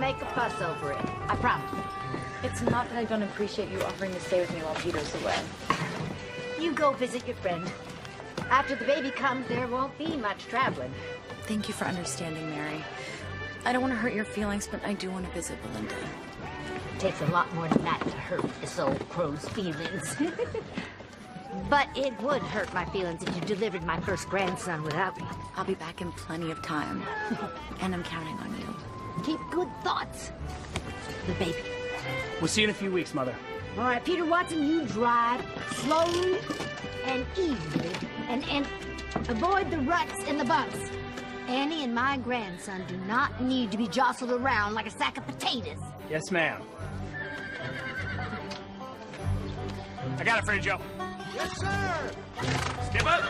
make a fuss over it. I promise. It's not that I don't appreciate you offering to stay with me while Peter's away. You go visit your friend. After the baby comes, there won't be much traveling. Thank you for understanding, Mary. I don't want to hurt your feelings, but I do want to visit Belinda. It takes a lot more than that to hurt this old crow's feelings. But it would hurt my feelings if you delivered my first grandson without me. I'll be back in plenty of time, and I'm counting on you. Keep good thoughts. The baby. We'll see you in a few weeks, Mother. All right, Peter Watson, you drive slowly and easily, and avoid the ruts and the bumps. Annie and my grandson do not need to be jostled around like a sack of potatoes. Yes, ma'am. I got it for you, Joe. Yes, sir. Step up.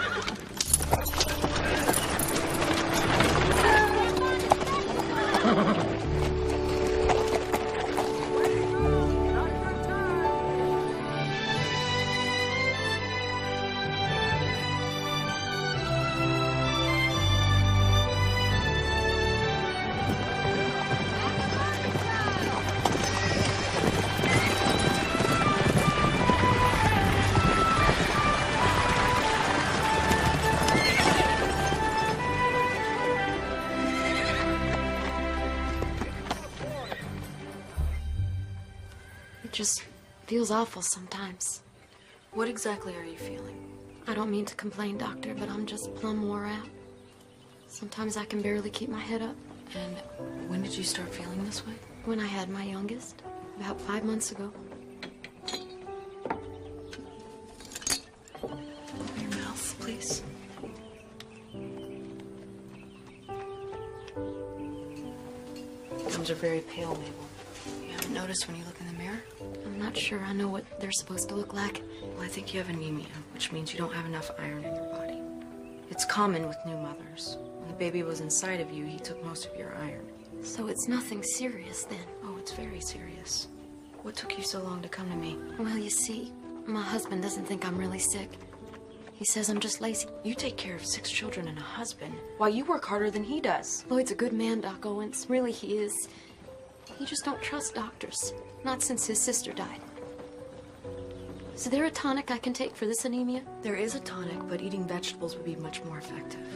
It just feels awful sometimes. What exactly are you feeling? I don't mean to complain, Doctor, but I'm just plumb wore out. Sometimes I can barely keep my head up. And when did you start feeling this way? When I had my youngest, about 5 months ago. Open your mouth, please. Gums are very pale, Mabel. You haven't noticed when you look in the mirror? I'm not sure I know what they're supposed to look like. Well, I think you have anemia, which means you don't have enough iron in your body. It's common with new mothers. When the baby was inside of you, he took most of your iron. So it's nothing serious then? Oh, it's very serious. What took you so long to come to me? Well, you see, my husband doesn't think I'm really sick. He says I'm just lazy. You take care of 6 children and a husband, while you work harder than he does. Lloyd's a good man, Doc Owens. Really, he is. You just don't trust doctors. Not since his sister died. Is there a tonic I can take for this anemia? There is a tonic, but eating vegetables would be much more effective.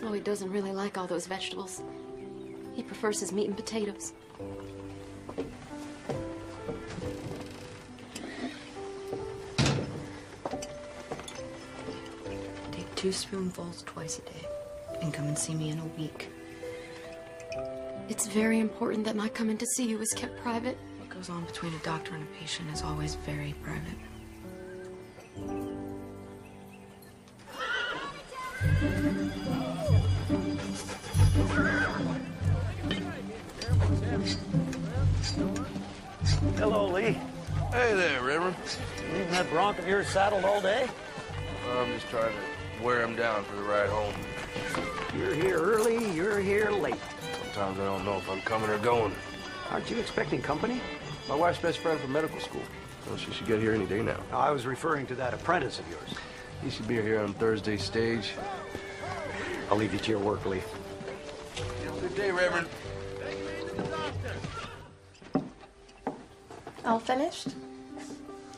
Oh, he doesn't really like all those vegetables. He prefers his meat and potatoes. Take 2 spoonfuls twice a day, and come and see me in a week. It's very important that my coming to see you is kept private. What goes on between a doctor and a patient is always very private. Hello, Lee. Hey there, Reverend. Leaving that bronc of yours saddled all day? I'm just trying to wear him down for the ride home. You're here early, you're here late. Sometimes I don't know if I'm coming or going. Aren't you expecting company? My wife's best friend from medical school. So she should get here any day now. I was referring to that apprentice of yours. He should be here on Thursday's stage. I'll leave you to your work, Lee. Good day, Reverend. All finished?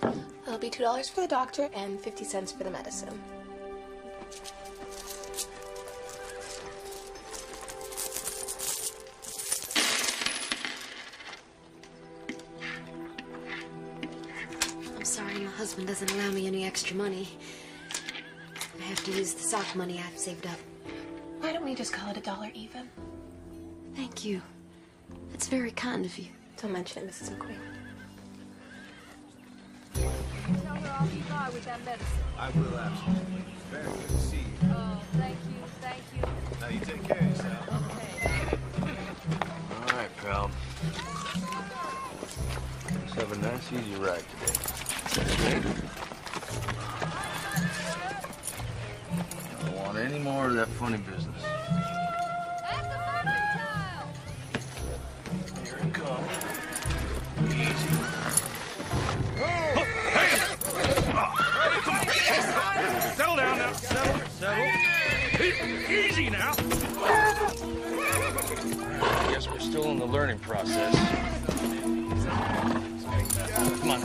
It'll be $2 for the doctor and 50 cents for the medicine. I'm sorry, my husband doesn't allow me any extra money. I have to use the sock money I've saved up. Why don't we just call it $1 even? Thank you. That's very kind of you. Don't mention it, Mrs. McQueen. Tell her I'll be by with that medicine. I will, absolutely. Very good to see you. Oh, thank you, thank you. Now you take care of yourself. Okay. All right, pal. Let's have a nice, easy ride today. I don't want any more of that funny business. That's the perfect child. Here it comes. Easy. Settle down now. Settle. Easy now. Yes, guess we're still in the learning process. Come on.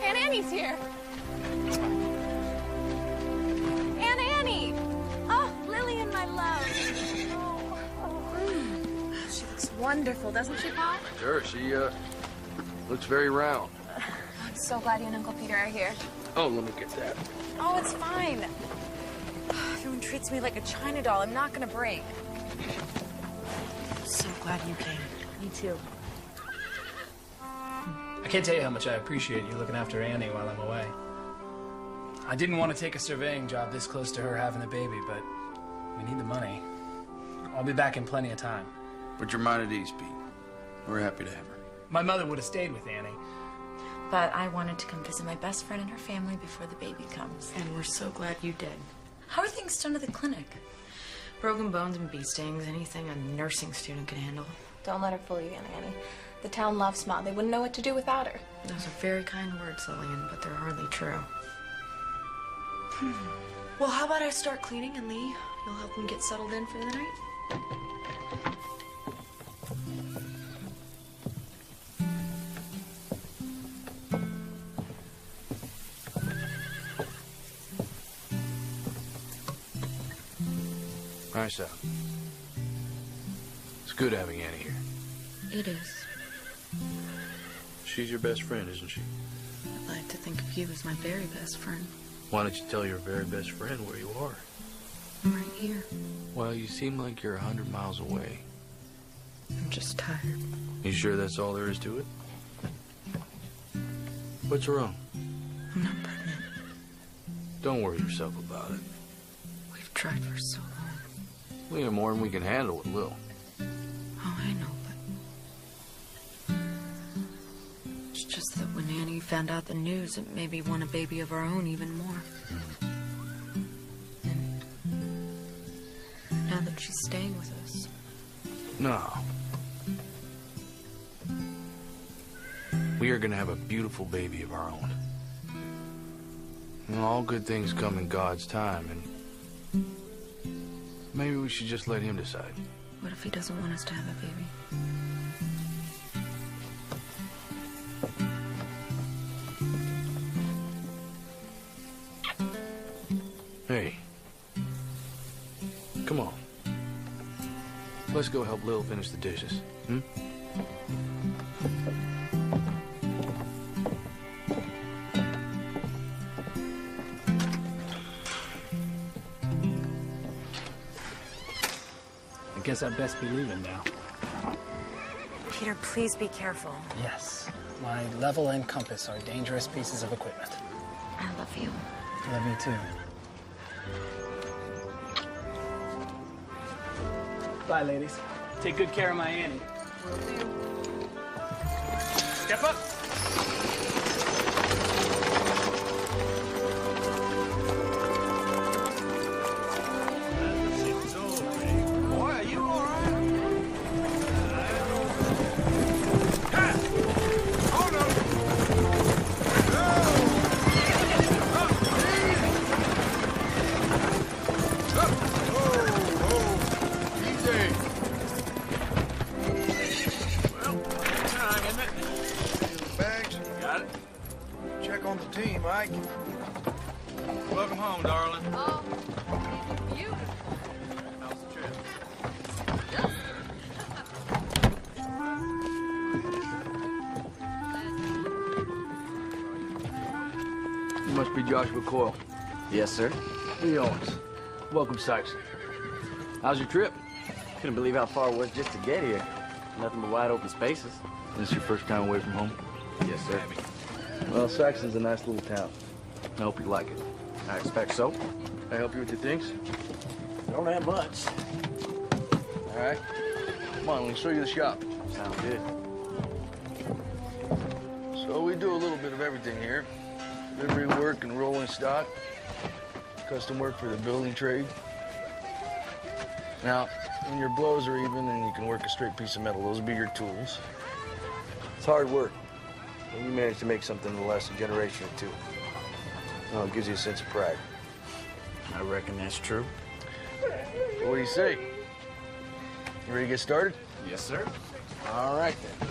Aunt Annie's here. Aunt Annie! Oh, Lilian, my love. She looks wonderful, doesn't she, Pop? Sure, she, looks very round. I'm so glad you and Uncle Peter are here. Oh, let me get that. Oh, it's fine. Everyone treats me like a China doll. I'm not gonna break. So glad you came. Me too. I can't tell you how much I appreciate you looking after Annie while I'm away. I didn't want to take a surveying job this close to her having a baby, but we need the money. I'll be back in plenty of time. Put your mind at ease, Pete. We're happy to have her. My mother would have stayed with Annie. But I wanted to come visit my best friend and her family before the baby comes. And we're so glad you did. How are things done at the clinic? Broken bones and bee stings, anything a nursing student can handle. Don't let her fool you, Aunt Annie. The town loves Mom. They wouldn't know what to do without her. Those are very kind words, Lilian, but they're hardly true. Well, how about I start cleaning and Lee, you'll help them get settled in for the night? Nice out. It's good having Annie here. It is. She's your best friend, isn't she? I'd like to think of you as my very best friend. Why don't you tell your very best friend where you are? I'm right here. Well, you seem like you're 100 miles away. I'm just tired. You sure that's all there is to it? What's wrong? I'm not pregnant. Don't worry yourself about it. We've tried for so long. We have more than we can handle with Lil. Oh, I know, but... It's just that when Annie found out the news, it made me want a baby of our own even more. And now that she's staying with us... No. We are gonna have a beautiful baby of our own. And all good things come in God's time, and maybe we should just let him decide. What if he doesn't want us to have a baby? Hey. Come on. Let's go help Lil finish the dishes. Hmm? I guess I'd best be leaving now. Peter, please be careful. Yes. My level and compass are dangerous pieces of equipment. I love you. I love you too. Bye, ladies. Take good care of my Annie. Step up. Boy, are you all right? Oh, no. Check on the team, Ike. Welcome home, darling. Oh, beautiful. How's the trip? You must be Joshua Coyle. Yes, sir. Belinda Owens. Welcome, Saxon. How's your trip? Couldn't believe how far it was just to get here. Nothing but wide open spaces. This your first time away from home? Yes, sir. Well, Saxon's a nice little town. I hope you like it. I expect so. I help you with your things? Don't have much. All right. Come on, let me show you the shop. Sounds good. So we do a little bit of everything here. Delivery work and rolling stock. Custom work for the building trade. Now, when your blows are even and you can work a straight piece of metal, those will be your tools. It's hard work. when you manage to make something that lasts a generation or two. Well, it gives you a sense of pride. I reckon that's true. What do you say? You ready to get started? Yes, sir. All right, then.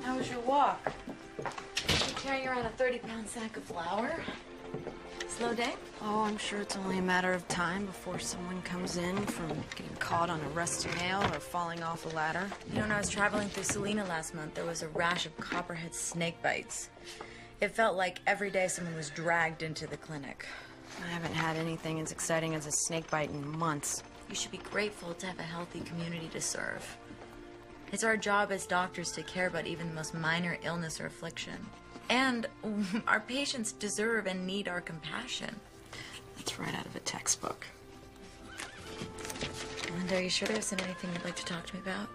How was your walk? You carrying around a 30-pound sack of flour? Slow day? Oh, I'm sure it's only a matter of time before someone comes in from getting caught on a rusty nail or falling off a ladder. You know, when I was traveling through Salina last month, there was a rash of copperhead snake bites. It felt like every day someone was dragged into the clinic. I haven't had anything as exciting as a snake bite in months. You should be grateful to have a healthy community to serve. It's our job as doctors to care about even the most minor illness or affliction. And our patients deserve and need our compassion. That's right out of a textbook. Linda, are you sure there isn't anything you'd like to talk to me about?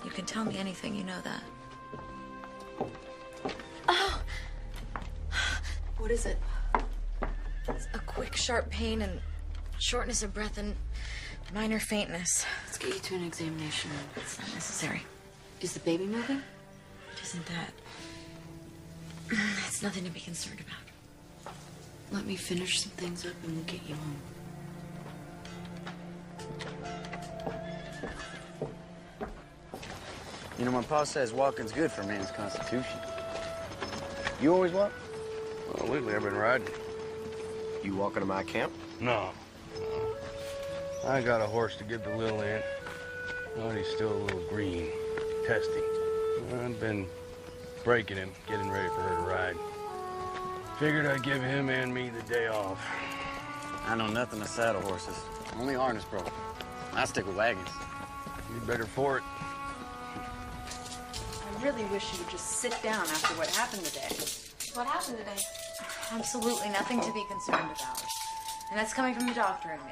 You can tell me anything, you know that. Oh! What is it? It's a quick, sharp pain and shortness of breath and minor faintness. Let's get you to an examination. It's not necessary. Is the baby moving? It isn't that. It's nothing to be concerned about. Let me finish some things up and we'll get you home. You know, my pa says walking's good for a man's constitution. You always walk? Well, lately I've been riding. You walking to my camp? No. I got a horse to give to Lilian. Oh, he's still a little green, testy. I've been breaking him, getting ready for her to ride. Figured I'd give him and me the day off. I know nothing of saddle horses. Only harness broke. I stick with wagons. You're better for it. I really wish you would just sit down after what happened today. What happened today? Absolutely nothing to be concerned about. And that's coming from the doctor and me.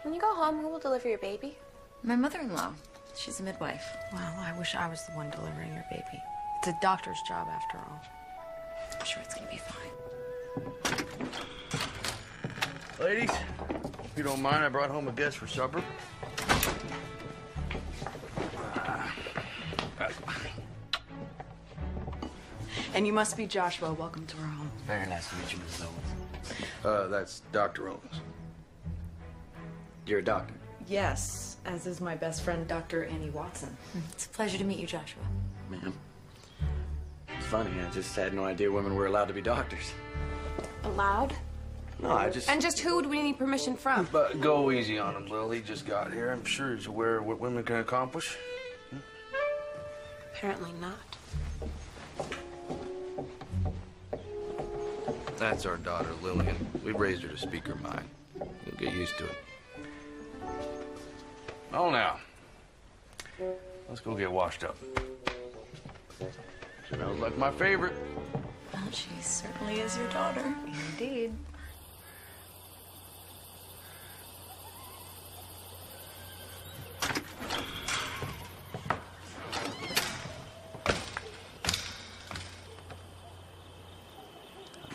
When you go home, who will deliver your baby? My mother-in-law. She's a midwife. Well, I wish I was the one delivering your baby. It's a doctor's job, after all. I'm sure it's gonna be fine. Ladies, if you don't mind, I brought home a guest for supper. And you must be Joshua. Welcome to our home. Very nice to meet you, Mrs. Owens. That's Dr. Owens. You're a doctor? Yes, as is my best friend, Dr. Annie Watson. It's a pleasure to meet you, Joshua. Man, it's funny. I just had no idea women were allowed to be doctors. Allowed? No, I just... And just who would we need permission from? But go easy on him, Lil. He just got here. I'm sure he's aware of what women can accomplish. Apparently not. That's our daughter, Lilian. We raised her to speak her mind. You'll get used to it. Oh, now. Let's go get washed up. Smells like my favorite. Well, she certainly is your daughter. Indeed.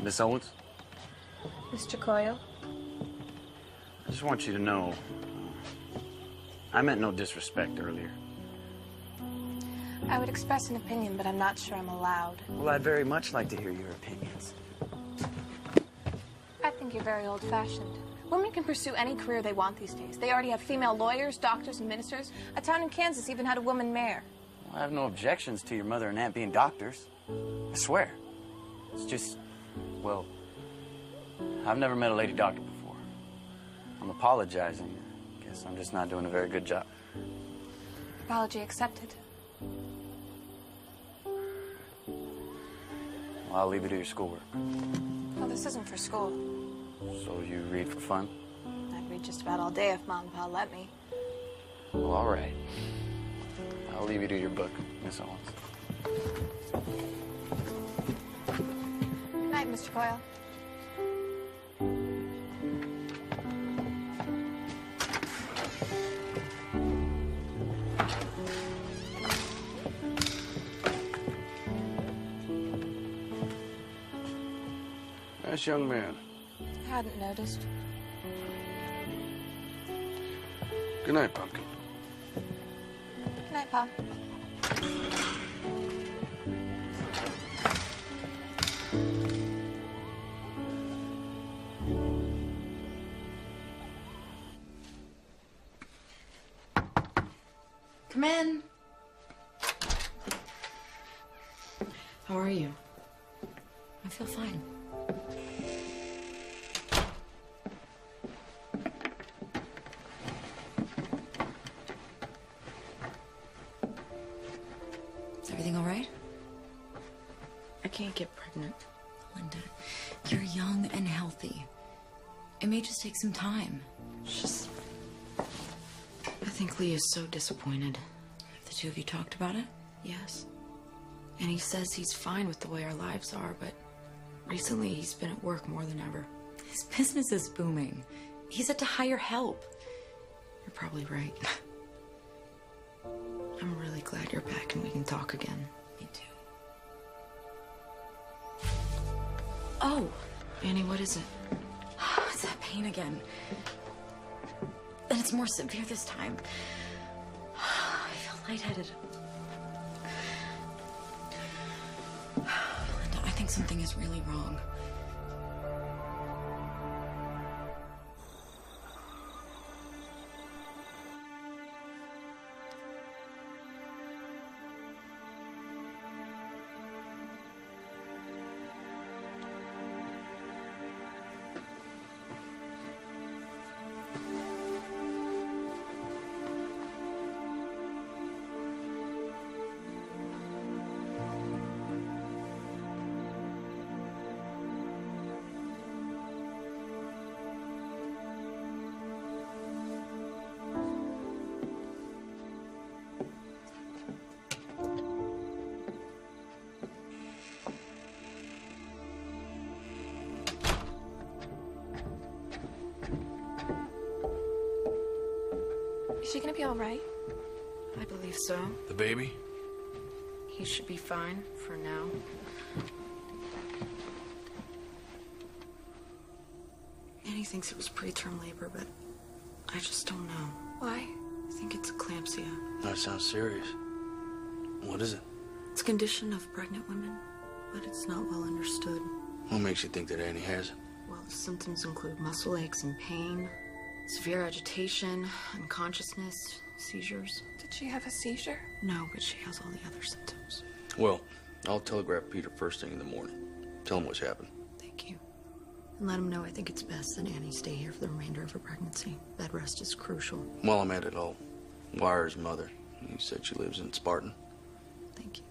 Miss Owens? Mr. Coyle? I just want you to know, I meant no disrespect earlier. I would express an opinion, but I'm not sure I'm allowed. Well, I'd very much like to hear your opinions. I think you're very old-fashioned. Women can pursue any career they want these days. They already have female lawyers, doctors, and ministers. A town in Kansas even had a woman mayor. Well, I have no objections to your mother and aunt being doctors. I swear. It's just, well, I've never met a lady doctor before. I'm apologizing. I guess I'm just not doing a very good job. Apology accepted. Well, I'll leave you to your schoolwork. Well, this isn't for school. So you read for fun? I'd read just about all day if Mom and Pa let me. Well, all right. I'll leave you to your book, Miss Owens. Good night, Mr. Coyle. Nice young man. I hadn't noticed. Good night, Pumpkin. Good night, Pa. Come in. How are you? I feel fine. Is everything all right? I can't get pregnant. Linda, you're young and healthy. It may just take some time. It's just... I think Lee is so disappointed. Have the two of you talked about it? Yes. And he says he's fine with the way our lives are, but recently he's been at work more than ever. His business is booming. He's had to hire help. You're probably right. I'm really glad you're back and we can talk again. Me too. Oh! Annie, what is it? It's that pain again. And it's more severe this time. I feel lightheaded. Linda, I think something is really wrong. Is she gonna be all right? I believe so. The baby? He should be fine for now. Annie thinks it was preterm labor, but I just don't know. Why? I think it's eclampsia. That sounds serious. What is it? It's a condition of pregnant women, but it's not well understood. What makes you think that Annie has it? Well, the symptoms include muscle aches and pain, severe agitation, unconsciousness, seizures. Did she have a seizure? No, but she has all the other symptoms. Well, I'll telegraph Peter first thing in the morning. Tell him what's happened. Thank you. And let him know I think it's best that Annie stay here for the remainder of her pregnancy. Bed rest is crucial. While I'm at it, I'll wire his mother. He said she lives in Spartan. Thank you.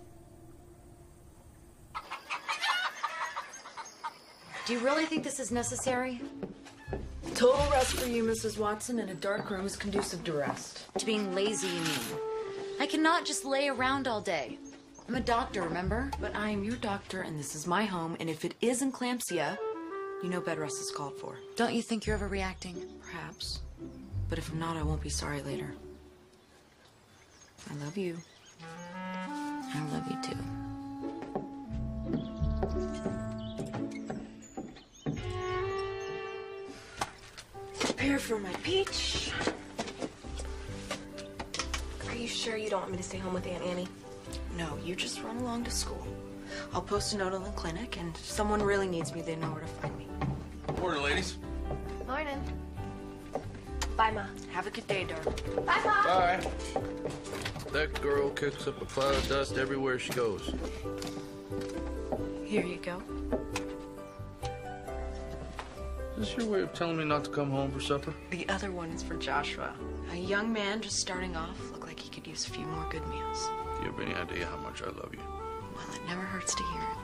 Do you really think this is necessary? Total rest for you, Mrs. Watson, and a dark room is conducive to rest. To being lazy, you mean? I cannot just lay around all day. I'm a doctor, remember? But I am your doctor, and this is my home, and if it is eclampsia, you know bed rest is called for. Don't you think you're overreacting? Perhaps. But if I'm not, I won't be sorry later. I love you. I love you too. Prepare for my peach. Are you sure you don't want me to stay home with Aunt Annie? No, you just run along to school. I'll post a note on the clinic, and if someone really needs me, they know where to find me. Morning, ladies. Morning. Bye, Ma. Have a good day, darling. Bye, Pa. Bye. That girl kicks up a cloud of dust everywhere she goes. Here you go. Is this your way of telling me not to come home for supper? The other one is for Joshua. A young man just starting off. Looked like he could use a few more good meals. Do you have any idea how much I love you? Well, it never hurts to hear it.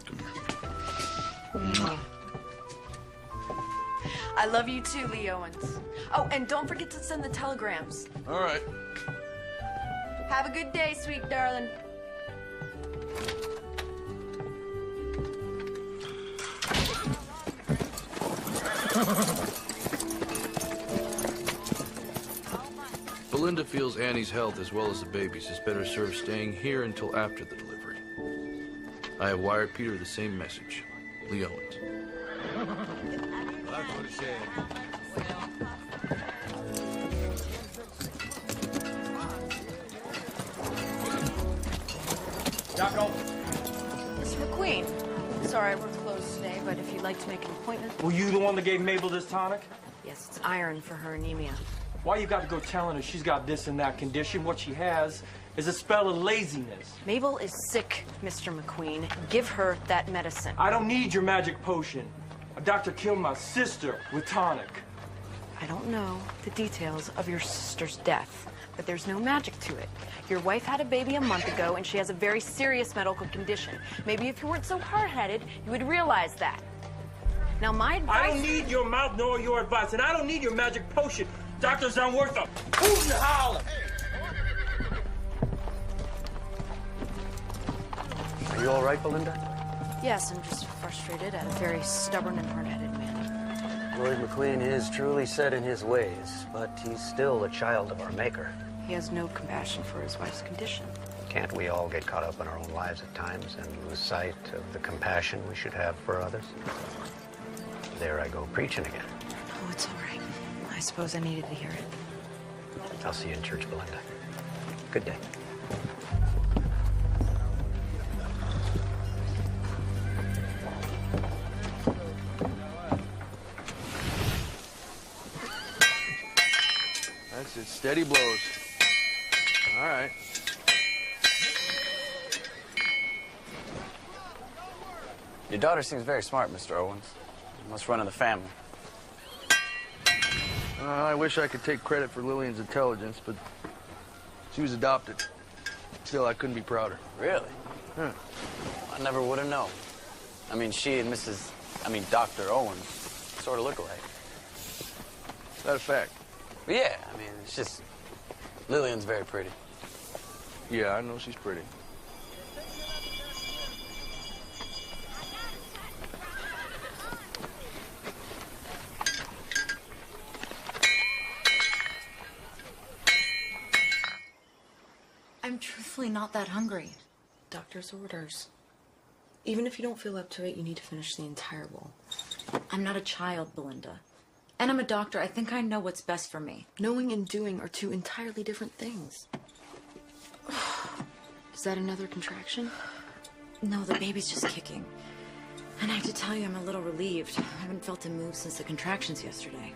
Come here. Mwah. I love you too, Lee Owens. Oh, and don't forget to send the telegrams. All right. Have a good day, sweet darling. Belinda feels Annie's health as well as the baby's is better served staying here until after the delivery. I have wired Peter the same message. Lee Owens. That's what he said. like to make an appointment? Were you the one that gave Mabel this tonic? Yes, it's iron for her anemia. Why you got to go telling her she's got this and that condition? What she has is a spell of laziness. Mabel is sick, Mr. McQueen. Give her that medicine. I don't need your magic potion. A doctor killed my sister with tonic. I don't know the details of your sister's death, but there's no magic to it. Your wife had a baby a month ago, and she has a very serious medical condition. Maybe if you weren't so hard-headed, you would realize that. Now, my advice... I don't need your mouth nor your advice, and I don't need your magic potion. Doctors aren't worth a hoot and holler. Are you all right, Belinda? Yes, I'm just frustrated at a very stubborn and hard-headed man. Lloyd McQueen is truly set in his ways, but he's still a child of our Maker. He has no compassion for his wife's condition. Can't we all get caught up in our own lives at times and lose sight of the compassion we should have for others? There I go preaching again. Oh, it's all right. I suppose I needed to hear it. I'll see you in church, Belinda. Good day. That's it. Steady blows. All right. Your daughter seems very smart, Mr. Owens. Must run in the family. I wish I could take credit for Lillian's intelligence, but she was adopted. Still, I couldn't be prouder. Really? Huh. I never would have known. I mean, she and Dr. Owens sort of look alike. Is that a fact? But yeah, I mean, it's just... Lillian's very pretty. Yeah, I know she's pretty. I'm truthfully not that hungry. Doctor's orders. Even if you don't feel up to it, you need to finish the entire bowl. I'm not a child, Belinda. And I'm a doctor. I think I know what's best for me. Knowing and doing are two entirely different things. Is that another contraction? No, the baby's just kicking. And I have to tell you, I'm a little relieved. I haven't felt him move since the contractions yesterday.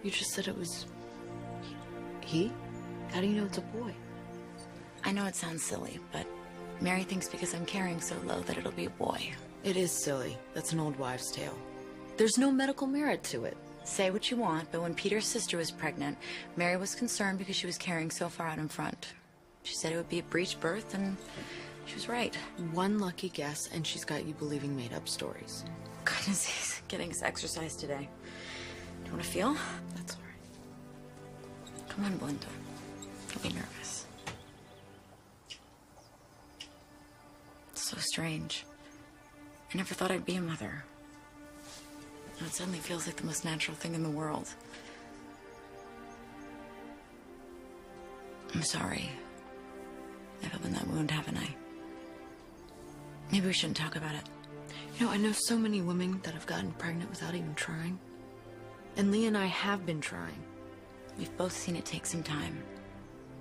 You just said it was... he? How do you know it's a boy? I know it sounds silly, but Mary thinks because I'm carrying so low that it'll be a boy. It is silly. That's an old wives' tale. There's no medical merit to it. Say what you want, but when Peter's sister was pregnant, Mary was concerned because she was carrying so far out in front. She said it would be a breech birth, and she was right. One lucky guess, and she's got you believing made-up stories. Goodness, he's getting his exercise today. Do you want to feel? That's all right. Come on, Belinda. Don't be nervous. It's so strange. I never thought I'd be a mother. Now it suddenly feels like the most natural thing in the world. I'm sorry. I've opened that wound, haven't I? Maybe we shouldn't talk about it. You know, I know so many women that have gotten pregnant without even trying. And Lee and I have been trying. We've both seen it take some time.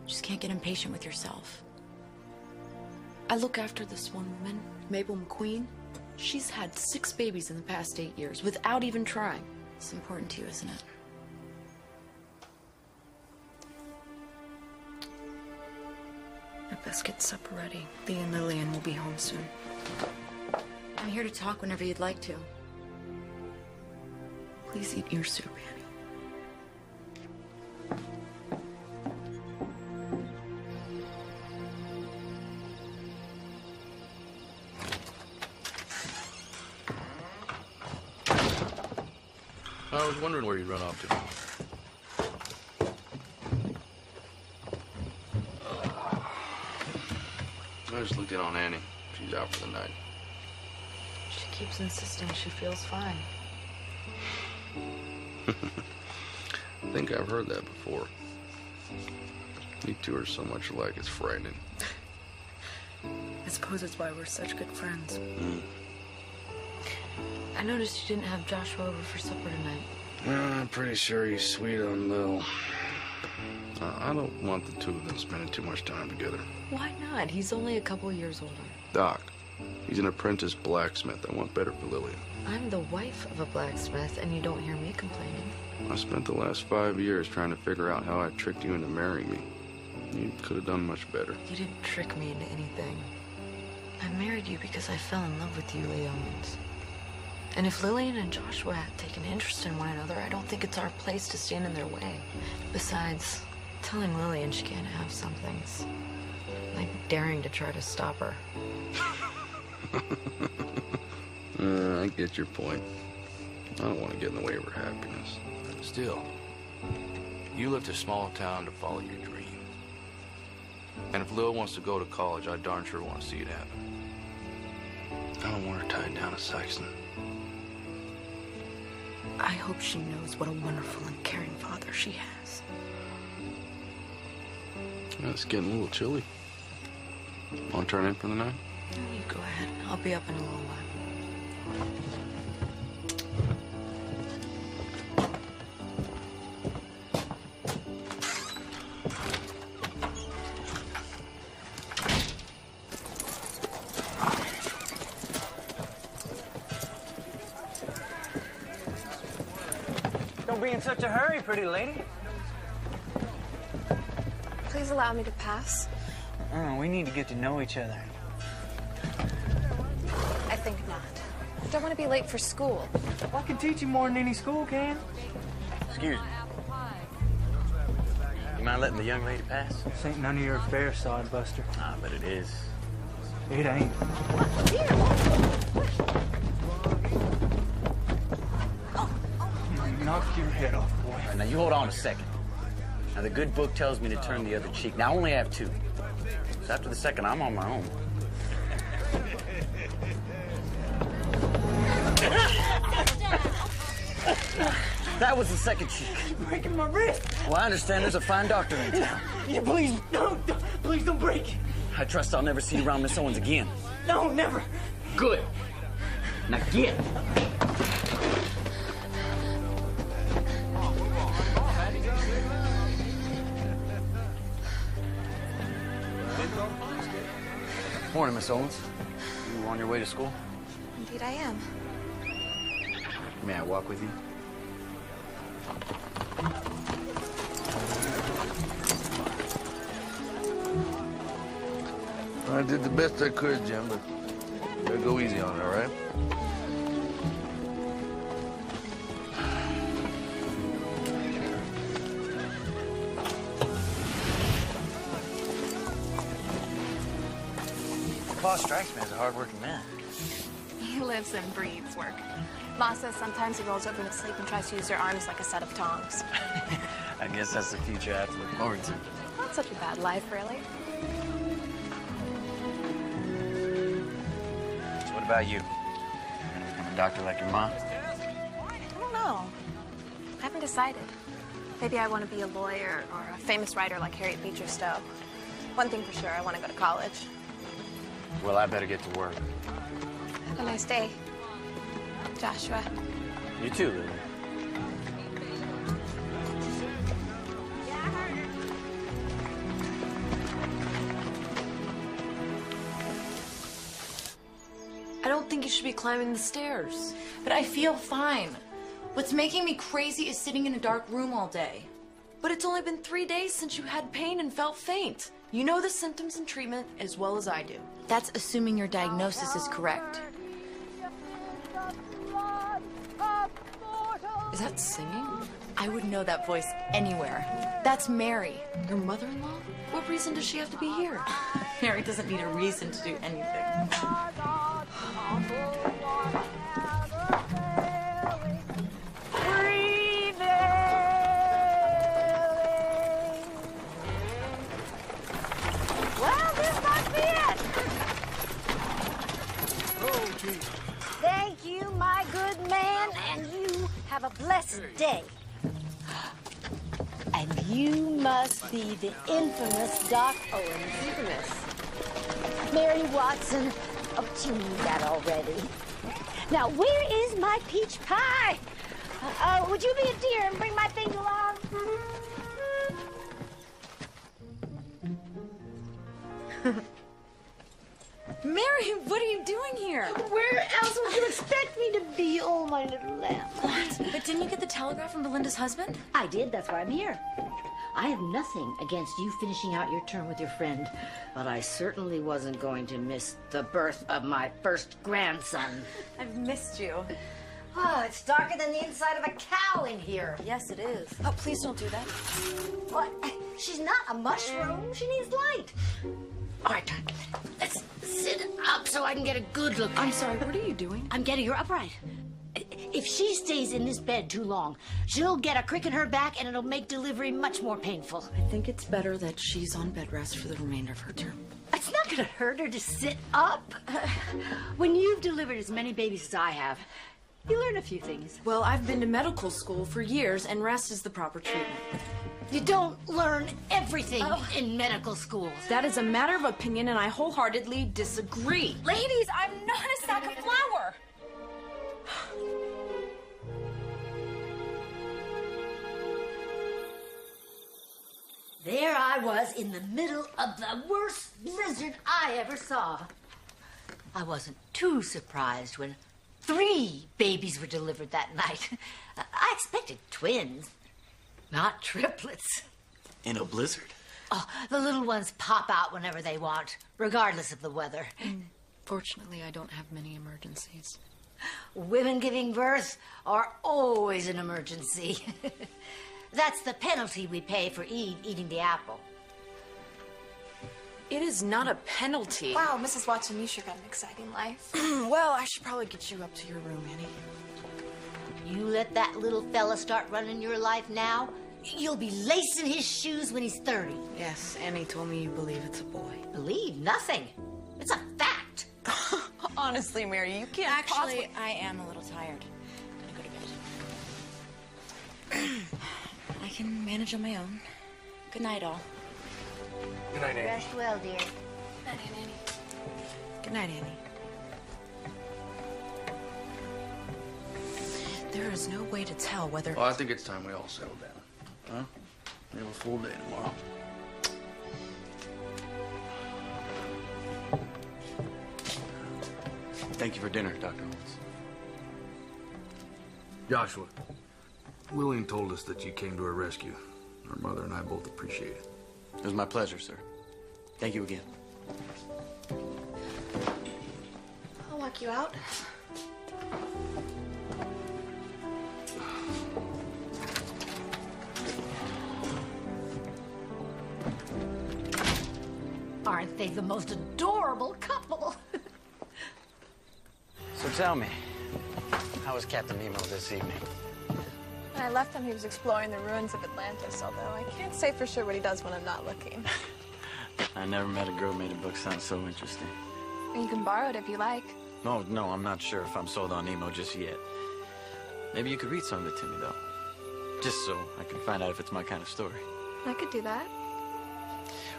You just can't get impatient with yourself. I look after this one woman, Mabel McQueen. She's had 6 babies in the past 8 years without even trying. It's important to you, isn't it? I best get supper ready. Lee and Lilian will be home soon. I'm here to talk whenever you'd like to. Please eat your soup, Annie. I was wondering where you'd run off to. I just looked in on Annie. She's out for the night. She keeps insisting she feels fine. I think I've heard that before. You two are so much alike, it's frightening. I suppose it's why we're such good friends. Mm. I noticed you didn't have Joshua over for supper tonight. I'm pretty sure he's sweet on Lil. I don't want the two of them spending too much time together. Why not? He's only a couple years older. Doc, he's an apprentice blacksmith. I want better for Lilian. I'm the wife of a blacksmith, and you don't hear me complaining. I spent the last 5 years trying to figure out how I tricked you into marrying me. You could have done much better. You didn't trick me into anything. I married you because I fell in love with you, Lily Owens. And if Lilian and Joshua have taken interest in one another, I don't think it's our place to stand in their way. Besides, telling Lilian she can't have some things, like daring to try to stop her. I get your point. I don't want to get in the way of her happiness. Still, you left a small town to follow your dream. And if Lil wants to go to college, I darn sure want to see it happen. I don't want her tied down to Saxon. I hope she knows what a wonderful and caring father she has. Yeah, it's getting a little chilly. Want to turn in for the night? You go ahead. I'll be up in a little while. Don't be in such a hurry, pretty lady. Please allow me to pass. Oh, we need to get to know each other. I think not. I don't want to be late for school. Well, I can teach you more than any school can. Excuse me. You mind letting the young lady pass? This ain't none of your affair, sodbuster. Ah, but it is. It ain't. Knock your head off, boy. All right, now you hold on a second. Now the good book tells me to turn the other cheek. Now I only have 2. So after the second, I'm on my own. That was the second cheek. You're breaking my wrist. Well, I understand there's a fine doctor in town. Yeah, please don't break it. I trust I'll never see you around Miss Owens again. No, never. Good. Now get. Morning, Miss Owens. You on your way to school? Indeed I am. May I walk with you? I did the best I could, Jim, but you gotta go easy on it, all right? Boss strikes me as a hard-working man. He lives and breathes work. Ma says sometimes he rolls over in his sleep and tries to use their arms like a set of tongs. I guess that's the future I have to look forward to. Not such a bad life, really. So what about you? Gonna become a doctor like your mom? I don't know. I haven't decided. Maybe I want to be a lawyer or a famous writer like Harriet Beecher Stowe. One thing for sure, I want to go to college. Well, I better get to work. Have a nice day, Joshua. You too, Lily. I don't think you should be climbing the stairs. But I feel fine. What's making me crazy is sitting in a dark room all day. But it's only been 3 days since you had pain and felt faint. You know the symptoms and treatment as well as I do. That's assuming your diagnosis is correct. Is that singing? I would know that voice anywhere. That's Mary. Your mother-in-law? What reason does she have to be here? Mary doesn't need a reason to do anything. Well, this must be it. Oh, gee. Thank you, my good man, and you have a blessed day. And you must be the infamous Doc Owens. Infamous. Mary Watson. Oh, you knew that already. Now, where is my peach pie? Would you be a dear and bring my things along? Mary Mary, what are you doing here? Where else would you expect me to be? Oh, my little lamb. What? But didn't you get the telegram from Belinda's husband? I did. That's why I'm here. I have nothing against you finishing out your term with your friend, but I certainly wasn't going to miss the birth of my first grandson. I've missed you. Oh, it's darker than the inside of a cow in here. Yes, it is. Oh, please don't do that. What? She's not a mushroom. She needs light. All right, let's sit up so I can get a good look. I'm sorry, what are you doing? I'm getting her upright. If she stays in this bed too long, she'll get a crick in her back and it'll make delivery much more painful. I think it's better that she's on bed rest for the remainder of her term. It's not gonna hurt her to sit up. When you've delivered as many babies as I have, you learn a few things. Well, I've been to medical school for years, and rest is the proper treatment. You don't learn everything in medical school. That is a matter of opinion, and I wholeheartedly disagree. Ladies, I'm not a sack of flour. There I was in the middle of the worst blizzard I ever saw. I wasn't too surprised when 3 babies were delivered that night. I expected twins, not triplets. In a blizzard? Oh, the little ones pop out whenever they want, regardless of the weather. Fortunately, I don't have many emergencies. Women giving birth are always an emergency. That's the penalty we pay for Eve eating the apple. It is not a penalty. Wow, Mrs. Watson, you sure got an exciting life. Well, I should probably get you up to your room, Annie. You let that little fella start running your life now, you'll be lacing his shoes when he's 30. Yes, Annie told me you believe it's a boy. Believe nothing. It's a fact. Honestly, Mary, you can't Actually, I am a little tired. I'm gonna go to bed. I can manage on my own. Good night, all. Good night, Annie. Rest well, dear. Good night, Annie. Good night, Annie. There is no way to tell whether... Well, I think it's time we all settle down. Huh? We have a full day tomorrow. Thank you for dinner, Dr. Owens. Joshua, Lilian told us that you came to her rescue. Our mother and I both appreciate it. It was my pleasure, sir. Thank you again. I'll walk you out. Aren't they the most adorable couple? So tell me, how was Captain Nemo this evening? When I left him, he was exploring the ruins of Atlantis, although I can't say for sure what he does when I'm not looking. I never met a girl who made a book sound so interesting. You can borrow it if you like. No, I'm not sure if I'm sold on Nemo just yet. Maybe you could read some of it to me, though. Just so I can find out if it's my kind of story. I could do that.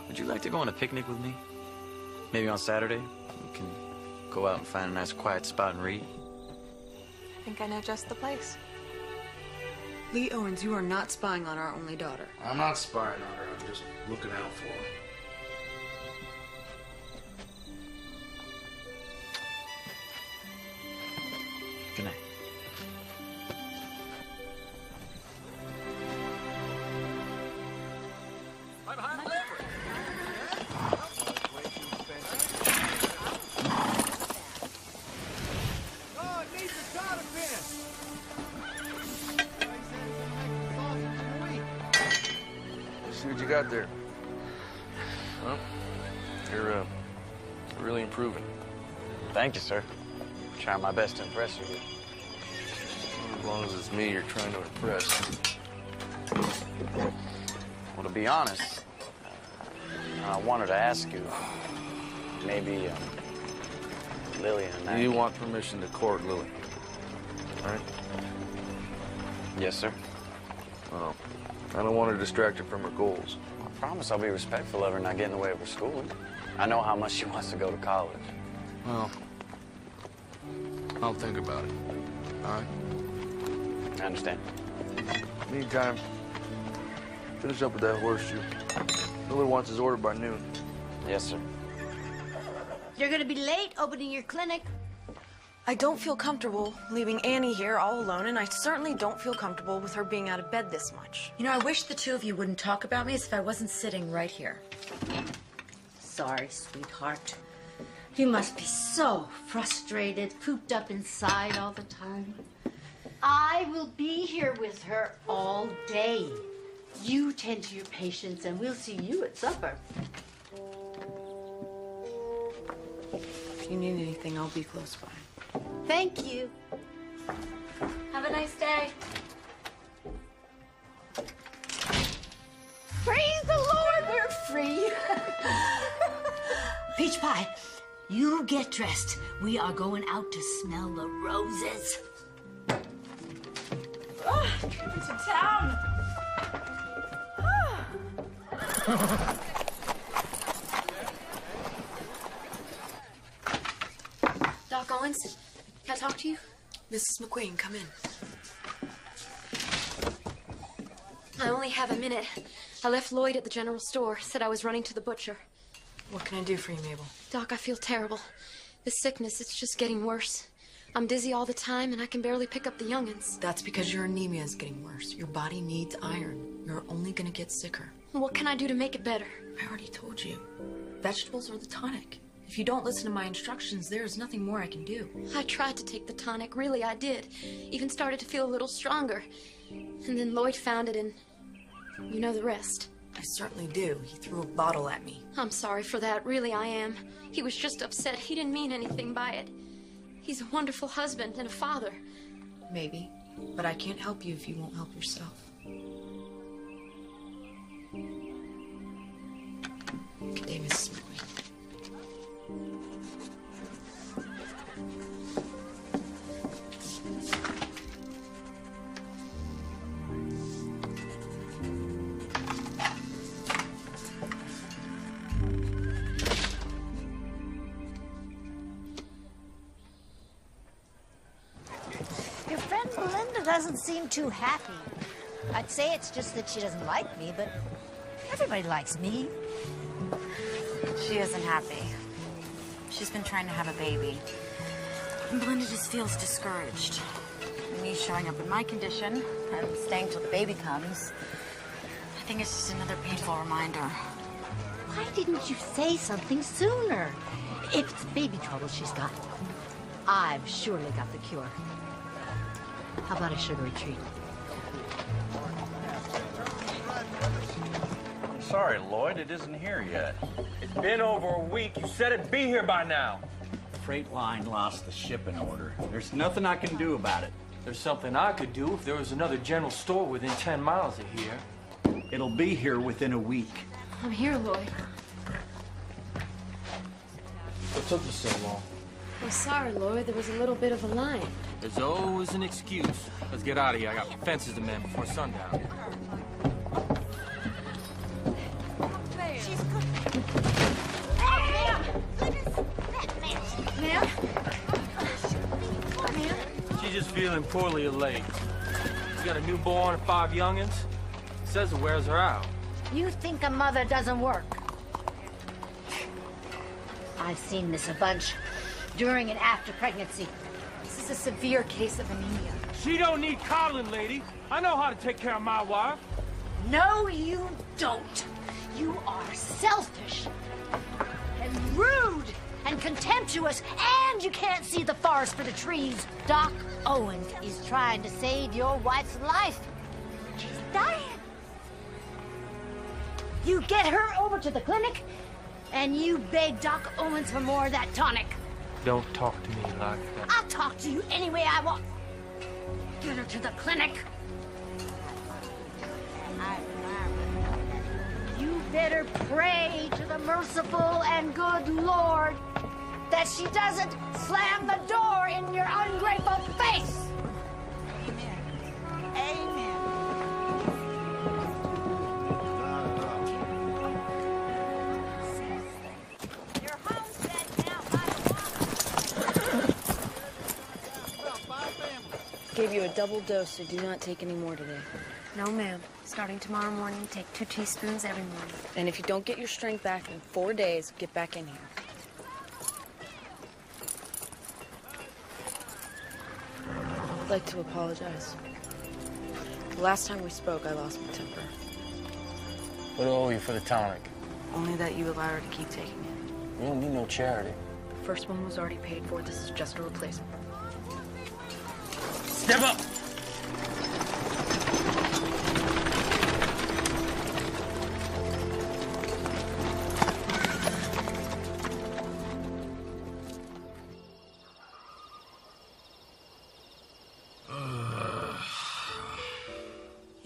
Would you like to go on a picnic with me? Maybe on Saturday? We can go out and find a nice quiet spot and read. I think I know just the place. Lee Owens, you are not spying on our only daughter. I'm not spying on her. I'm just looking out for her. Good night. See what you got there. Well, you're really improving. Thank you, sir. Trying my best to impress you. As long as it's me you're trying to impress. Well, to be honest, I wanted to ask you, maybe Lilian and I... You want permission to court Lily, right? Yes, sir. Well, I don't want to distract her from her goals. I promise I'll be respectful of her and not get in the way of her schooling. I know how much she wants to go to college. Well, I'll think about it. All right? I understand. Meantime, finish up with that horseshoe. Miller wants his order by noon. Yes, sir. You're gonna be late opening your clinic. I don't feel comfortable leaving Annie here all alone, and I certainly don't feel comfortable with her being out of bed this much. You know, I wish the two of you wouldn't talk about me as if I wasn't sitting right here. Sorry, sweetheart. You must be so frustrated, cooped up inside all the time. I will be here with her all day. You tend to your patients, and we'll see you at supper. If you need anything, I'll be close by. Thank you. Have a nice day. Praise the Lord, we're free. Peach pie, you get dressed. We are going out to smell the roses. Trip into town. Doc Owens, can I talk to you? Mrs. McQueen, come in. I only have a minute. I left Lloyd at the general store, said I was running to the butcher. What can I do for you, Mabel? Doc, I feel terrible. This sickness, it's just getting worse. I'm dizzy all the time, and I can barely pick up the young'uns. That's because your anemia is getting worse. Your body needs iron. You're only gonna get sicker. What can I do to make it better? I already told you. Vegetables are the tonic. If you don't listen to my instructions, there's nothing more I can do. I tried to take the tonic, really I did. Even started to feel a little stronger. And then Lloyd found it, and you know the rest. I certainly do. He threw a bottle at me. I'm sorry for that, really I am. He was just upset. He didn't mean anything by it. He's a wonderful husband and a father. Maybe, but I can't help you if you won't help yourself. Good day, Mrs. McQueen. Your friend Belinda doesn't seem too happy. I'd say it's just that she doesn't like me, but everybody likes me. She isn't happy. She's been trying to have a baby. And Belinda just feels discouraged. Me showing up in my condition and staying till the baby comes, I think it's just another painful reminder. Why didn't you say something sooner? If it's baby trouble she's got, I've surely got the cure. How about a sugary treat? I'm sorry, Lloyd, it isn't here yet. It's been over a week. You said it'd be here by now. Freight line lost the shipping order. There's nothing I can do about it. There's something I could do if there was another general store within 10 miles of here. It'll be here within a week. I'm here, Lloyd. What took you so long? I'm sorry, Lloyd. There was a little bit of a line. There's always an excuse. Let's get out of here. I got fences to mend before sundown. She's cooking. Ma'am! Ma'am? Ma'am? She's just feeling poorly of late. She's got a newborn and 5 youngins. Says it wears her out. You think a mother doesn't work? I've seen this a bunch. During and after pregnancy. This is a severe case of anemia. She don't need coddling, lady. I know how to take care of my wife. No, you don't. You are selfish and rude and contemptuous, and you can't see the forest for the trees. Doc Owens is trying to save your wife's life. She's dying. You get her over to the clinic, and you beg Doc Owens for more of that tonic. Don't talk to me like that. I'll talk to you any way I want. Get her to the clinic. You better pray to the merciful and good Lord that she doesn't slam the door in your ungrateful face. Amen. Amen. Gave you a double dose, so do not take any more today. No, ma'am. Starting tomorrow morning, take 2 teaspoons every morning. And if you don't get your strength back in 4 days, get back in here. I'd like to apologize. The last time we spoke, I lost my temper. What do I owe you for the tonic? Only that you allow her to keep taking it. You don't need no charity. The first one was already paid for. This is just a replacement. Step up!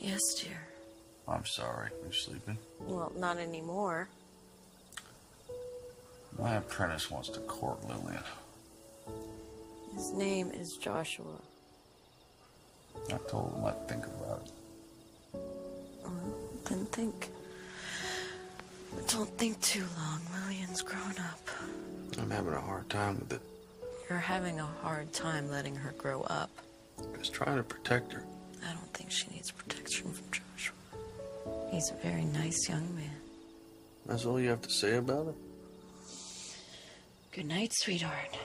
Yes, dear. I'm sorry. Are you sleeping? Well, not anymore. My apprentice wants to court Lilian. His name is Joshua. I told him I'd think about it. Then think. Don't think too long. Lilian's grown up. I'm having a hard time with it. You're having a hard time letting her grow up. Just trying to protect her. I don't think she needs protection from Joshua. He's a very nice young man. That's all you have to say about it? Good night, sweetheart.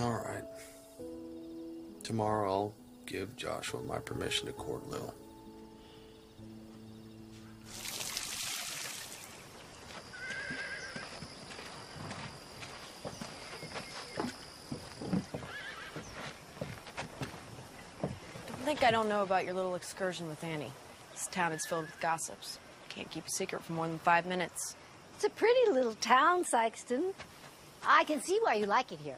All right. Tomorrow I'll give Joshua my permission to court Lil. Don't think I don't know about your little excursion with Annie. This town is filled with gossips. Can't keep a secret for more than 5 minutes. It's a pretty little town, Sykeston. I can see why you like it here.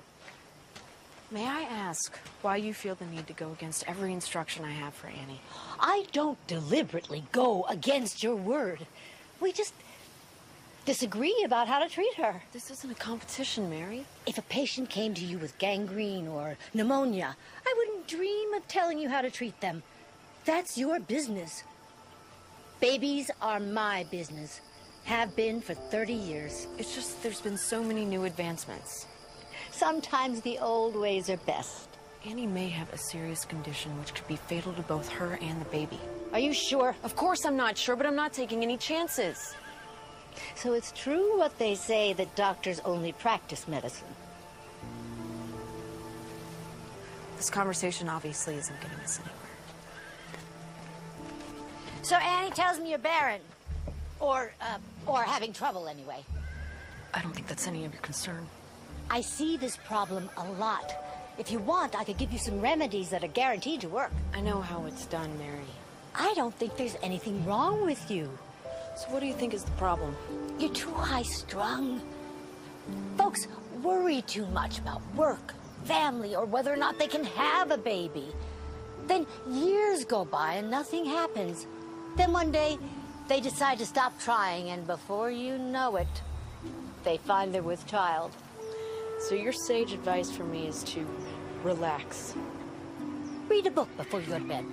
May I ask why you feel the need to go against every instruction I have for Annie? I don't deliberately go against your word. We just disagree about how to treat her. This isn't a competition, Mary. If a patient came to you with gangrene or pneumonia, I wouldn't dream of telling you how to treat them. That's your business. Babies are my business. Have been for 30 years. It's just there's been so many new advancements. Sometimes the old ways are best. Annie may have a serious condition which could be fatal to both her and the baby. Are you sure? Of course I'm not sure, but I'm not taking any chances. So it's true what they say that doctors only practice medicine. This conversation obviously isn't getting us anywhere. So Annie tells me you're barren. Or having trouble anyway. I don't think that's any of your concern. I see this problem a lot. If you want, I could give you some remedies that are guaranteed to work. I know how it's done, Mary. I don't think there's anything wrong with you. So what do you think is the problem? You're too high-strung. Folks worry too much about work, family, or whether or not they can have a baby. Then years go by and nothing happens. Then one day, they decide to stop trying, and before you know it, they find they're with child. So your sage advice for me is to relax. Read a book before you go to bed.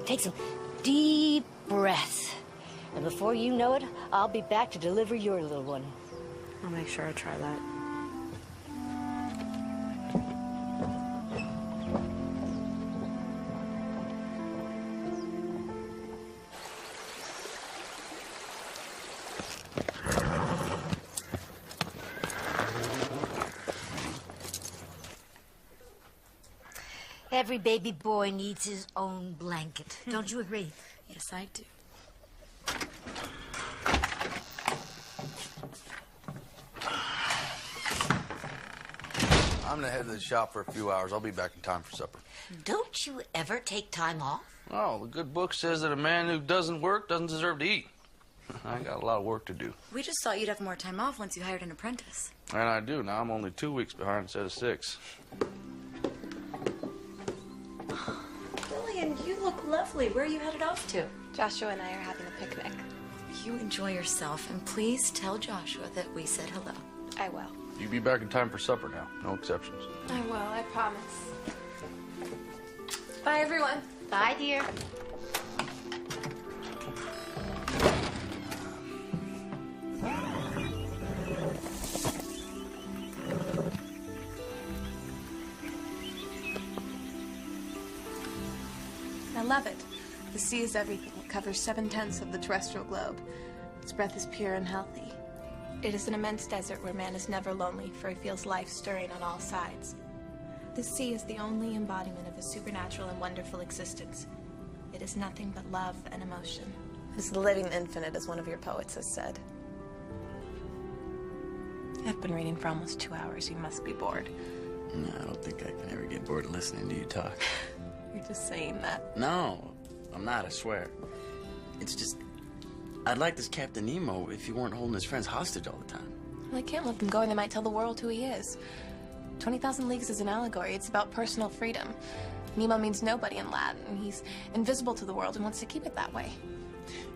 Take some deep breaths. And before you know it, I'll be back to deliver your little one. I'll make sure I try that. Every baby boy needs his own blanket. Don't you agree? Yes, I do. I'm gonna head to the shop for a few hours. I'll be back in time for supper. Don't you ever take time off? Oh, the good book says that a man who doesn't work doesn't deserve to eat. I got a lot of work to do. We just thought you'd have more time off once you hired an apprentice. And I do. Now I'm only 2 weeks behind instead of 6. Lilian, you look lovely. Where are you headed off to? Joshua and I are having a picnic. You enjoy yourself, and please tell Joshua that we said hello. I will. You be back in time for supper now. No exceptions. I will, I promise. Bye, everyone. Bye, dear. I love it. The sea is everything. It covers 7/10 of the terrestrial globe. Its breath is pure and healthy. It is an immense desert where man is never lonely, for he feels life stirring on all sides. The sea is the only embodiment of a supernatural and wonderful existence. It is nothing but love and emotion. It is the living infinite, as one of your poets has said. I've been reading for almost 2 hours. You must be bored. No, I don't think I can ever get bored of listening to you talk. You're just saying that. No, I'm not, I swear. It's just, I'd like this Captain Nemo if he weren't holding his friends hostage all the time. Well, I can't let them go, and they might tell the world who he is. 20,000 Leagues is an allegory. It's about personal freedom. Nemo means nobody in Latin. He's invisible to the world and wants to keep it that way.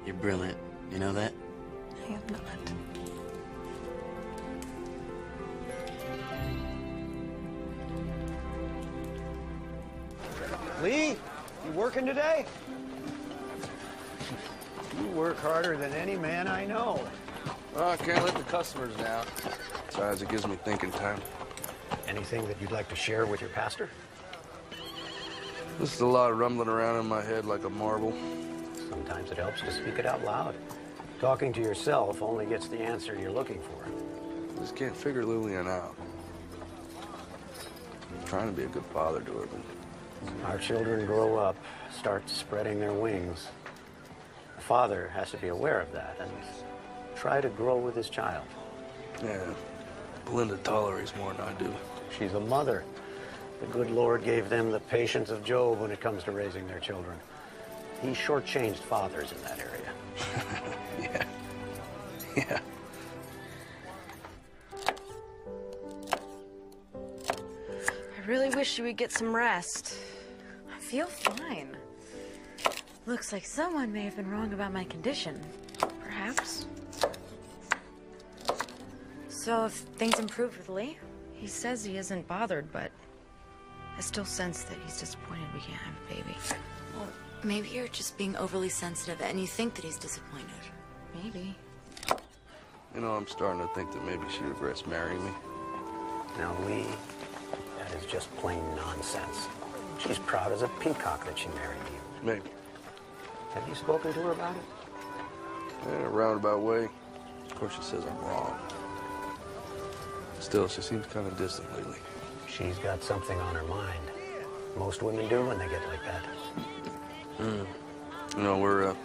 You're brilliant. You know that? I am not. Lee, you working today? You work harder than any man I know. Well, I can't let the customers down. Besides, it gives me thinking time. Anything that you'd like to share with your pastor? This is a lot rumbling around in my head like a marble. Sometimes it helps to speak it out loud. Talking to yourself only gets the answer you're looking for. I just can't figure Lilian out. I'm trying to be a good father to her, but... Our children grow up, start spreading their wings. A father has to be aware of that and try to grow with his child. Yeah, Belinda tolerates more than I do. She's a mother. The good Lord gave them the patience of Job when it comes to raising their children. He shortchanged fathers in that area. Yeah. I really wish you would get some rest. I feel fine. Looks like someone may have been wrong about my condition. Perhaps. So if things improve with Lee, he says he isn't bothered, but I still sense that he's disappointed we can't have a baby. Well, maybe you're just being overly sensitive and you think that he's disappointed. Maybe. You know, I'm starting to think that maybe she regrets marrying me. Now, Lee, that is just plain nonsense. She's proud as a peacock that she married you. Maybe. Have you spoken to her about it? In a roundabout way. Of course, she says I'm wrong. Still, she seems kind of distant lately. She's got something on her mind. Most women do when they get like that. You know, we're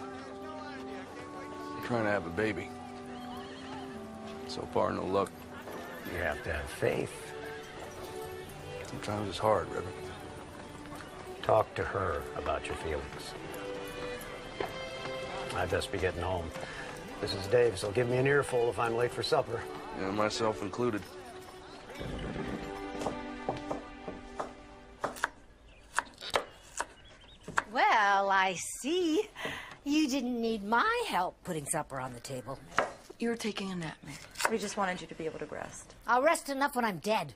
trying to have a baby. So far, no luck. You have to have faith. Sometimes it's hard, Reverend. Talk to her about your feelings. I'd best be getting home. This is Dave, so give me an earful if I'm late for supper. Yeah, myself included. Well, I see. You didn't need my help putting supper on the table. You were taking a nap, Meg. We just wanted you to be able to rest. I'll rest enough when I'm dead.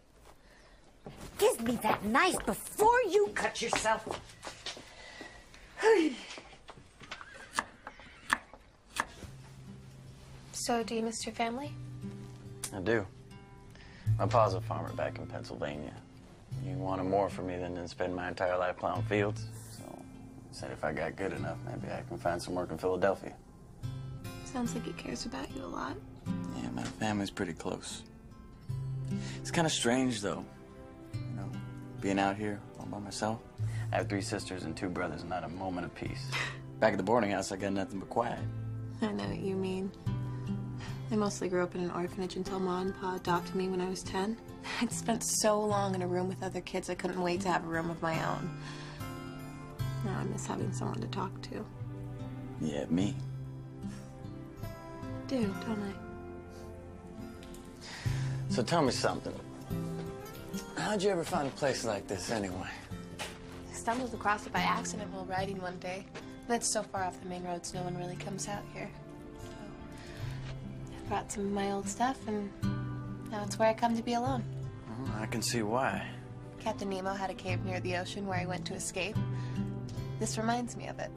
Give me that knife before you cut yourself. So, do you miss your family? I do. My pa's a farmer back in Pennsylvania. He wanted more from me than to spend my entire life plowing fields. So I said if I got good enough, maybe I can find some work in Philadelphia. Sounds like he cares about you a lot. Yeah, my family's pretty close. It's kind of strange, though. You know, being out here all by myself. I have 3 sisters and 2 brothers, not a moment of peace. Back at the boarding house, I got nothing but quiet. I know what you mean. I mostly grew up in an orphanage until Ma and Pa adopted me when I was 10. I'd spent so long in a room with other kids, I couldn't wait to have a room of my own. Now I miss having someone to talk to. Yeah, me. Do, don't I? So tell me something. How'd you ever find a place like this, anyway? I stumbled across it by accident while riding one day. And it's so far off the main roads, no one really comes out here. So I brought some of my old stuff, and now it's where I come to be alone. Well, I can see why. Captain Nemo had a cave near the ocean where he went to escape. This reminds me of it.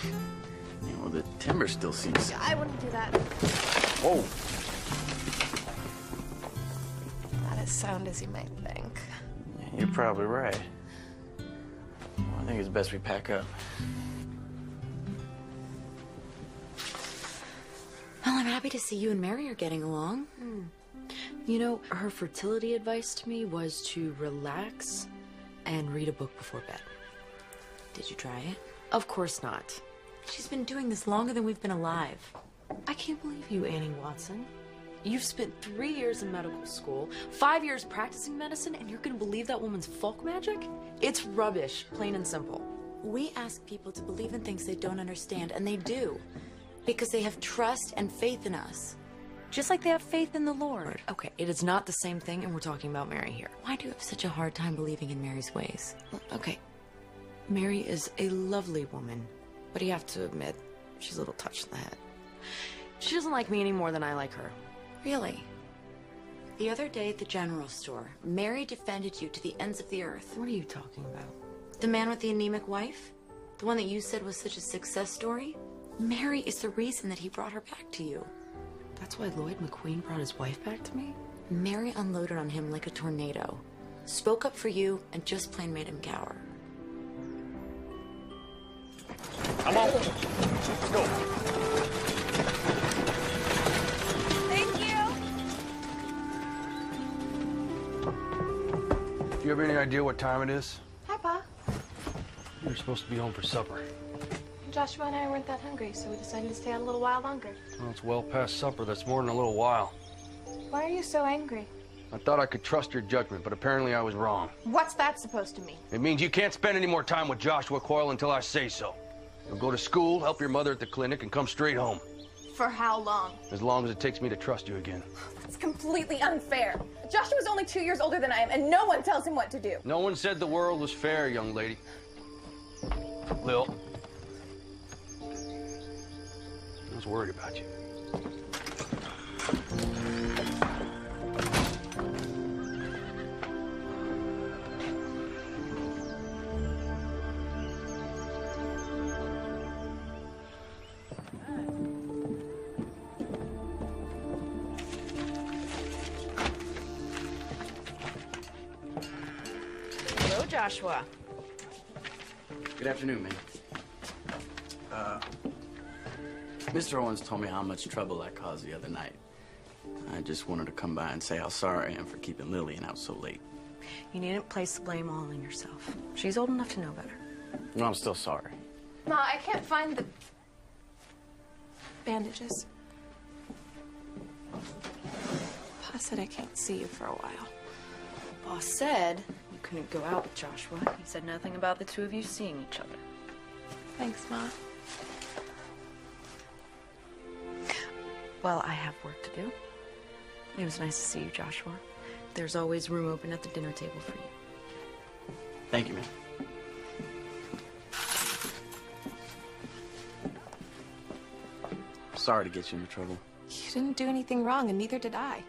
Yeah, well, the timber still seems... I wouldn't do that. Whoa! Not as sound as you might think. Yeah, you're probably right. Well, I think it's best we pack up. Well, I'm happy happy to see you and Mary are getting along. You know, her fertility advice to me was to relax and read a book before bed. Did you try it? Of course not. She's been doing this longer than we've been alive. I can't believe you, Annie Watson. You've spent 3 years in medical school, 5 years practicing medicine, and you're gonna believe that woman's folk magic? It's rubbish, plain and simple. We ask people to believe in things they don't understand, and they do. Because they have trust and faith in us. Just like they have faith in the Lord. Okay, it is not the same thing, and we're talking about Mary here. Why do you have such a hard time believing in Mary's ways? Okay, Mary is a lovely woman, but you have to admit, she's a little touched in the head. She doesn't like me any more than I like her. Really? The other day at the general store, Mary defended you to the ends of the earth. What are you talking about? The man with the anemic wife? The one that you said was such a success story? Mary is the reason that he brought her back to you. That's why Lloyd McQueen brought his wife back to me? Mary unloaded on him like a tornado. Spoke up for you and just plain made him cower. Come on. Let's go. Thank you. Do you have any idea what time it is? Hi, Pa. You're supposed to be home for supper. Joshua and I weren't that hungry, so we decided to stay out a little while longer. Well, it's well past supper. That's more than a little while. Why are you so angry? I thought I could trust your judgment, but apparently I was wrong. What's that supposed to mean? It means you can't spend any more time with Joshua Coyle until I say so. You'll go to school, help your mother at the clinic, and come straight home. For how long? As long as it takes me to trust you again. That's completely unfair. Joshua's only 2 years older than I am, and no one tells him what to do. No one said the world was fair, young lady. Lil. I was worried about you. Hello, Joshua. Good afternoon, man. Mr. Owens told me how much trouble I caused the other night. I just wanted to come by and say how sorry I am for keeping Lilian out so late. You needn't place the blame all on yourself. She's old enough to know better. No, I'm still sorry. Ma, I can't find the bandages. Pa said I can't see you for a while. Boss said you couldn't go out with Joshua. He said nothing about the two of you seeing each other. Thanks, Ma. Well, I have work to do. It was nice to see you, Joshua. There's always room open at the dinner table for you. Thank you, man. Sorry to get you into trouble. You didn't do anything wrong, and neither did I.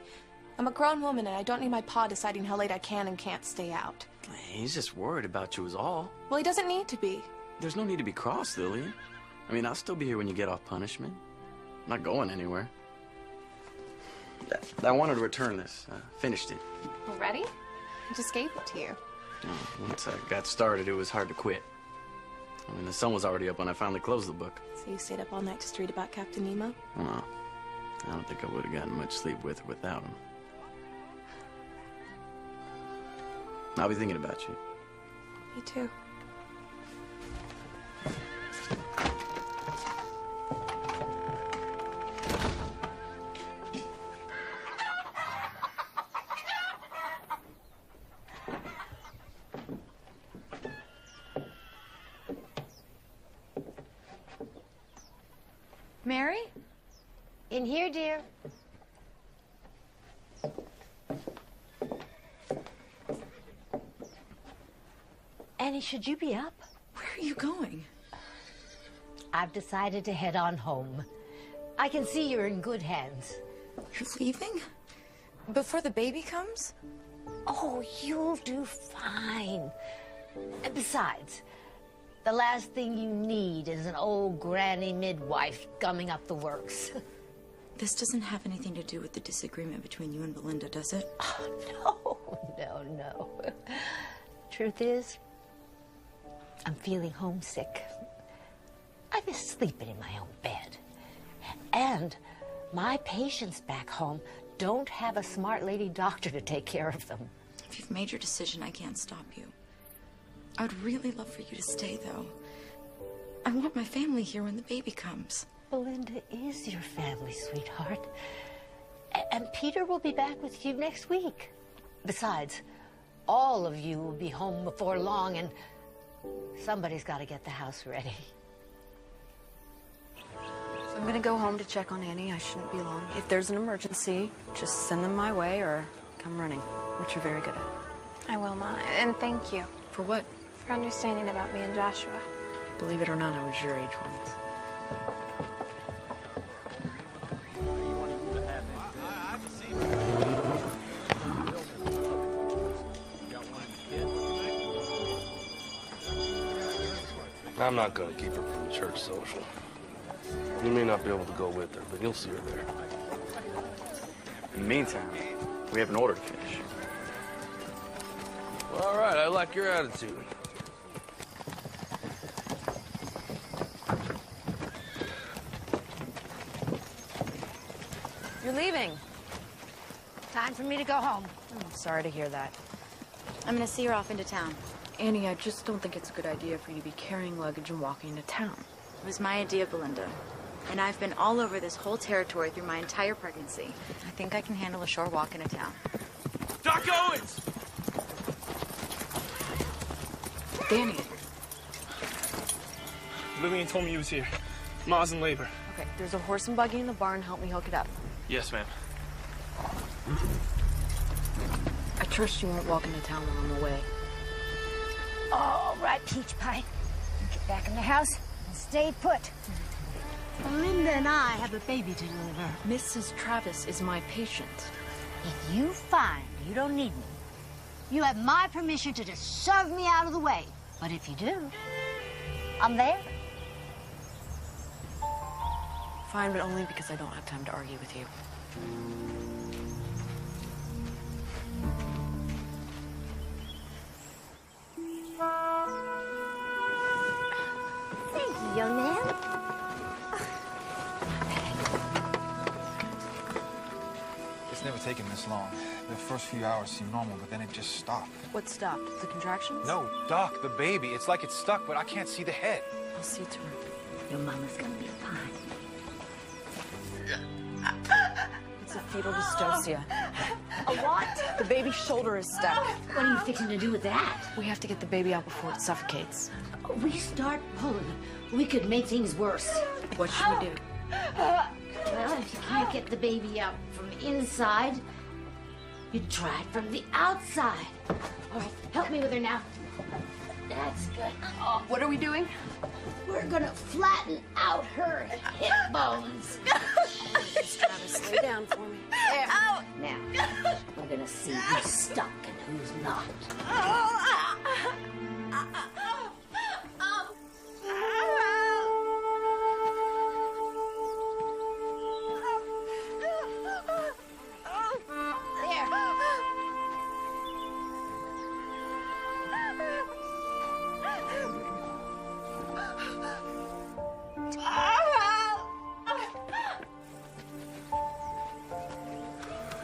I'm a grown woman, and I don't need my pa deciding how late I can and can't stay out. He's just worried about you is all. Well, he doesn't need to be. There's no need to be cross, Lilian. I mean, I'll still be here when you get off punishment. I'm not going anywhere. I wanted to return this. Finished it. Already? I just gave it to you. Once I got started, it was hard to quit. I mean, the sun was already up when I finally closed the book. So you stayed up all night to read about Captain Nemo? No, I don't think I would have gotten much sleep with or without him. I'll be thinking about you. Me too. Mary? In here, dear. Annie, should you be up? Where are you going? I've decided to head on home. I can see you're in good hands. You're leaving? Before the baby comes? Oh, you'll do fine. And besides, the last thing you need is an old granny midwife gumming up the works. This doesn't have anything to do with the disagreement between you and Belinda, does it? Oh, no. Truth is, I'm feeling homesick. I miss sleeping in my own bed. And My patients back home don't have a smart lady doctor to take care of them. If you've made your decision, I can't stop you. I would really love for you to stay, though. I want my family here when the baby comes. Belinda is your family, sweetheart. And Peter will be back with you next week. Besides, all of you will be home before long, and somebody's got to get the house ready. So I'm gonna go home to check on Annie. I shouldn't be long. If there's an emergency, just send them my way or come running, which you're very good at. I will, Ma. And thank you. For what? For understanding about me and Joshua. Believe it or not, I was your age once. I'm not gonna keep her from the church social. You may not be able to go with her, but you'll see her there. In the meantime, we have an order to finish. Well, all right, I like your attitude. You're leaving. Time for me to go home. I'm sorry to hear that. I'm gonna see her off into town. Annie, I just don't think it's a good idea for you to be carrying luggage and walking into town. It was my idea, Belinda. And I've been all over this whole territory through my entire pregnancy. I think I can handle a short walk into town. Doc Owens! Danny. Lilian told me you was here. Ma's in labor. Okay, there's a horse and buggy in the barn. Help me hook it up. Yes, ma'am. I trust you won't walk into town while I'm away. All right, Peach Pie. Get back in the house and stay put. Belinda and I have a baby to deliver. Mrs. Travis is my patient. If you find you don't need me, you have my permission to just shove me out of the way. But if you do, I'm there. Fine, but only because I don't have time to argue with you. Thank you, young man. It's never taken this long. The first few hours seem normal, but then it just stopped. What stopped? The contractions? No, Doc, the baby. It's like it's stuck, but I can't see the head. I'll see to her. Your mama's gonna be fine. It's a fetal dystocia. A what? The baby's shoulder is stuck. What are you fixing to do with that? We have to get the baby out before it suffocates. We start pulling. We could make things worse. What should we do? Well, if you can't get the baby out from inside, you try it from the outside. All right, help me with her now. That's good. Oh, what are we doing? We're gonna flatten out her hip bones. Miss Travis, lay down for me. There. Now, we're gonna see who's stuck and who's not.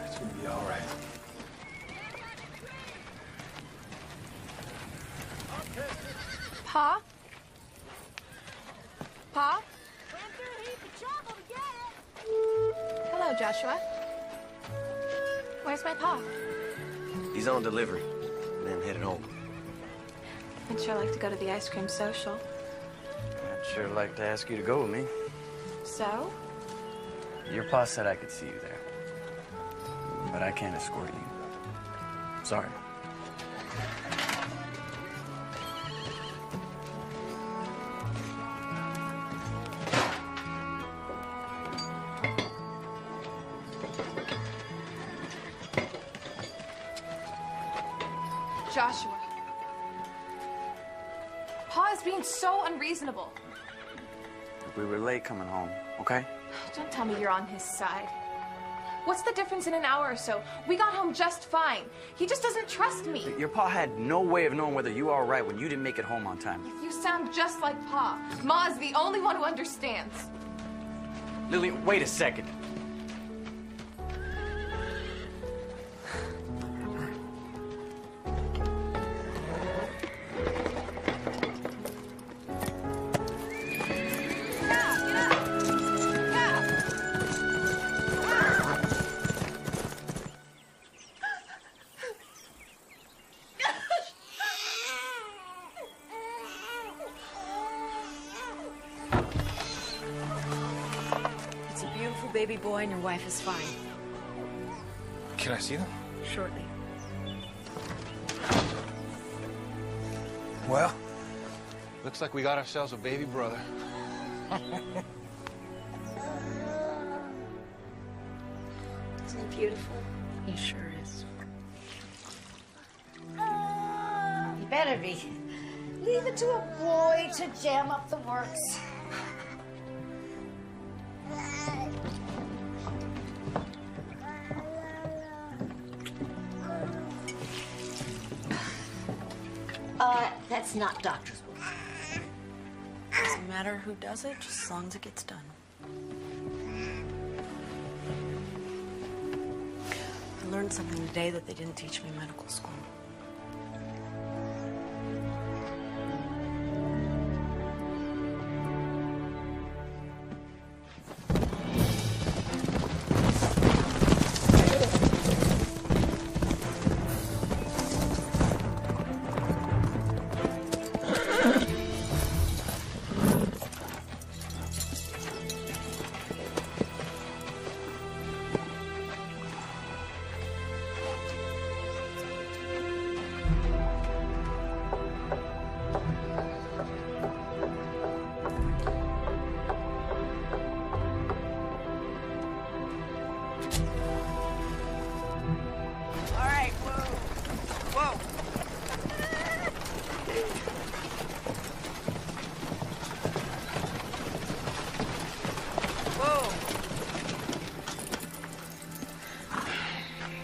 It's gonna be all right. Pa? Pa? Hello, Joshua. Where's my pa? He's on delivery, and then headed home. I'd sure like to go to the ice cream social. I'd sure like to ask you to go with me. So? Your pa said I could see you there. But I can't escort you. Sorry. Joshua. Pa is being so unreasonable. We were late coming home, okay? Don't tell me you're on his side. What's the difference in an hour or so? We got home just fine. He just doesn't trust me. Your pa had no way of knowing whether you were all right when you didn't make it home on time. You sound just like Pa. Ma's the only one who understands. Lily, wait a second. baby boy and your wife is fine. Can I see them? Shortly. Well, looks like we got ourselves a baby brother. Isn't he beautiful? He sure is. He better be. Leave it to a boy to jam up the works. That's not doctor's work. Doesn't matter who does it, just as long as it gets done. I learned something today that they didn't teach me in medical school.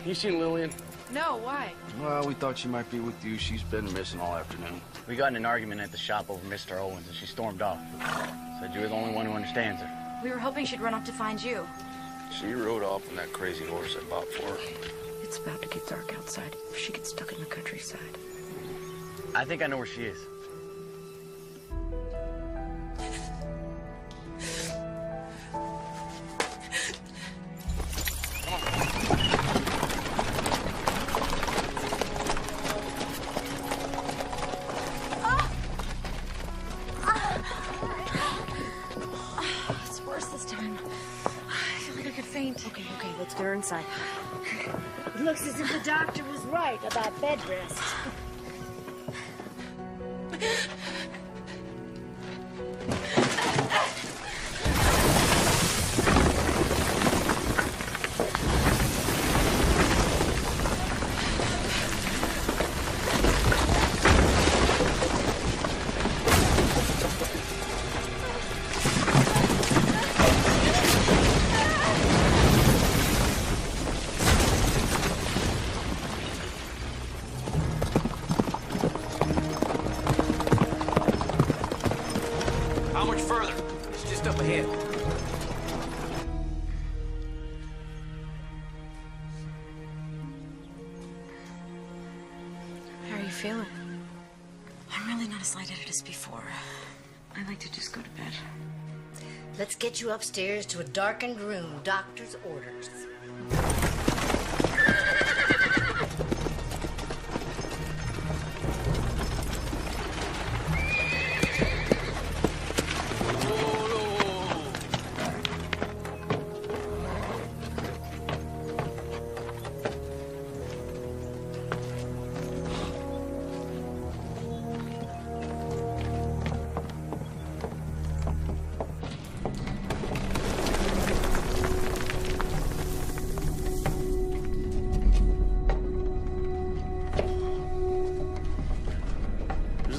You seen Lilian? No, why? Well, we thought she might be with you. She's been missing all afternoon. We got in an argument at the shop over Mr. Owens, and she stormed off. Said you were the only one who understands her. We were hoping she'd run off to find you. She rode off on that crazy horse I bought for her. It's about to get dark outside. If she gets stuck in the countryside. I think I know where she is. It's worse this time. I feel like I could faint. Okay, let's get her inside. It looks as if the doctor was right about bed rest. How much further? It's just up ahead. How are you feeling? I'm really not as lightheaded as before. I'd like to just go to bed. Let's get you upstairs to a darkened room. Doctor's orders.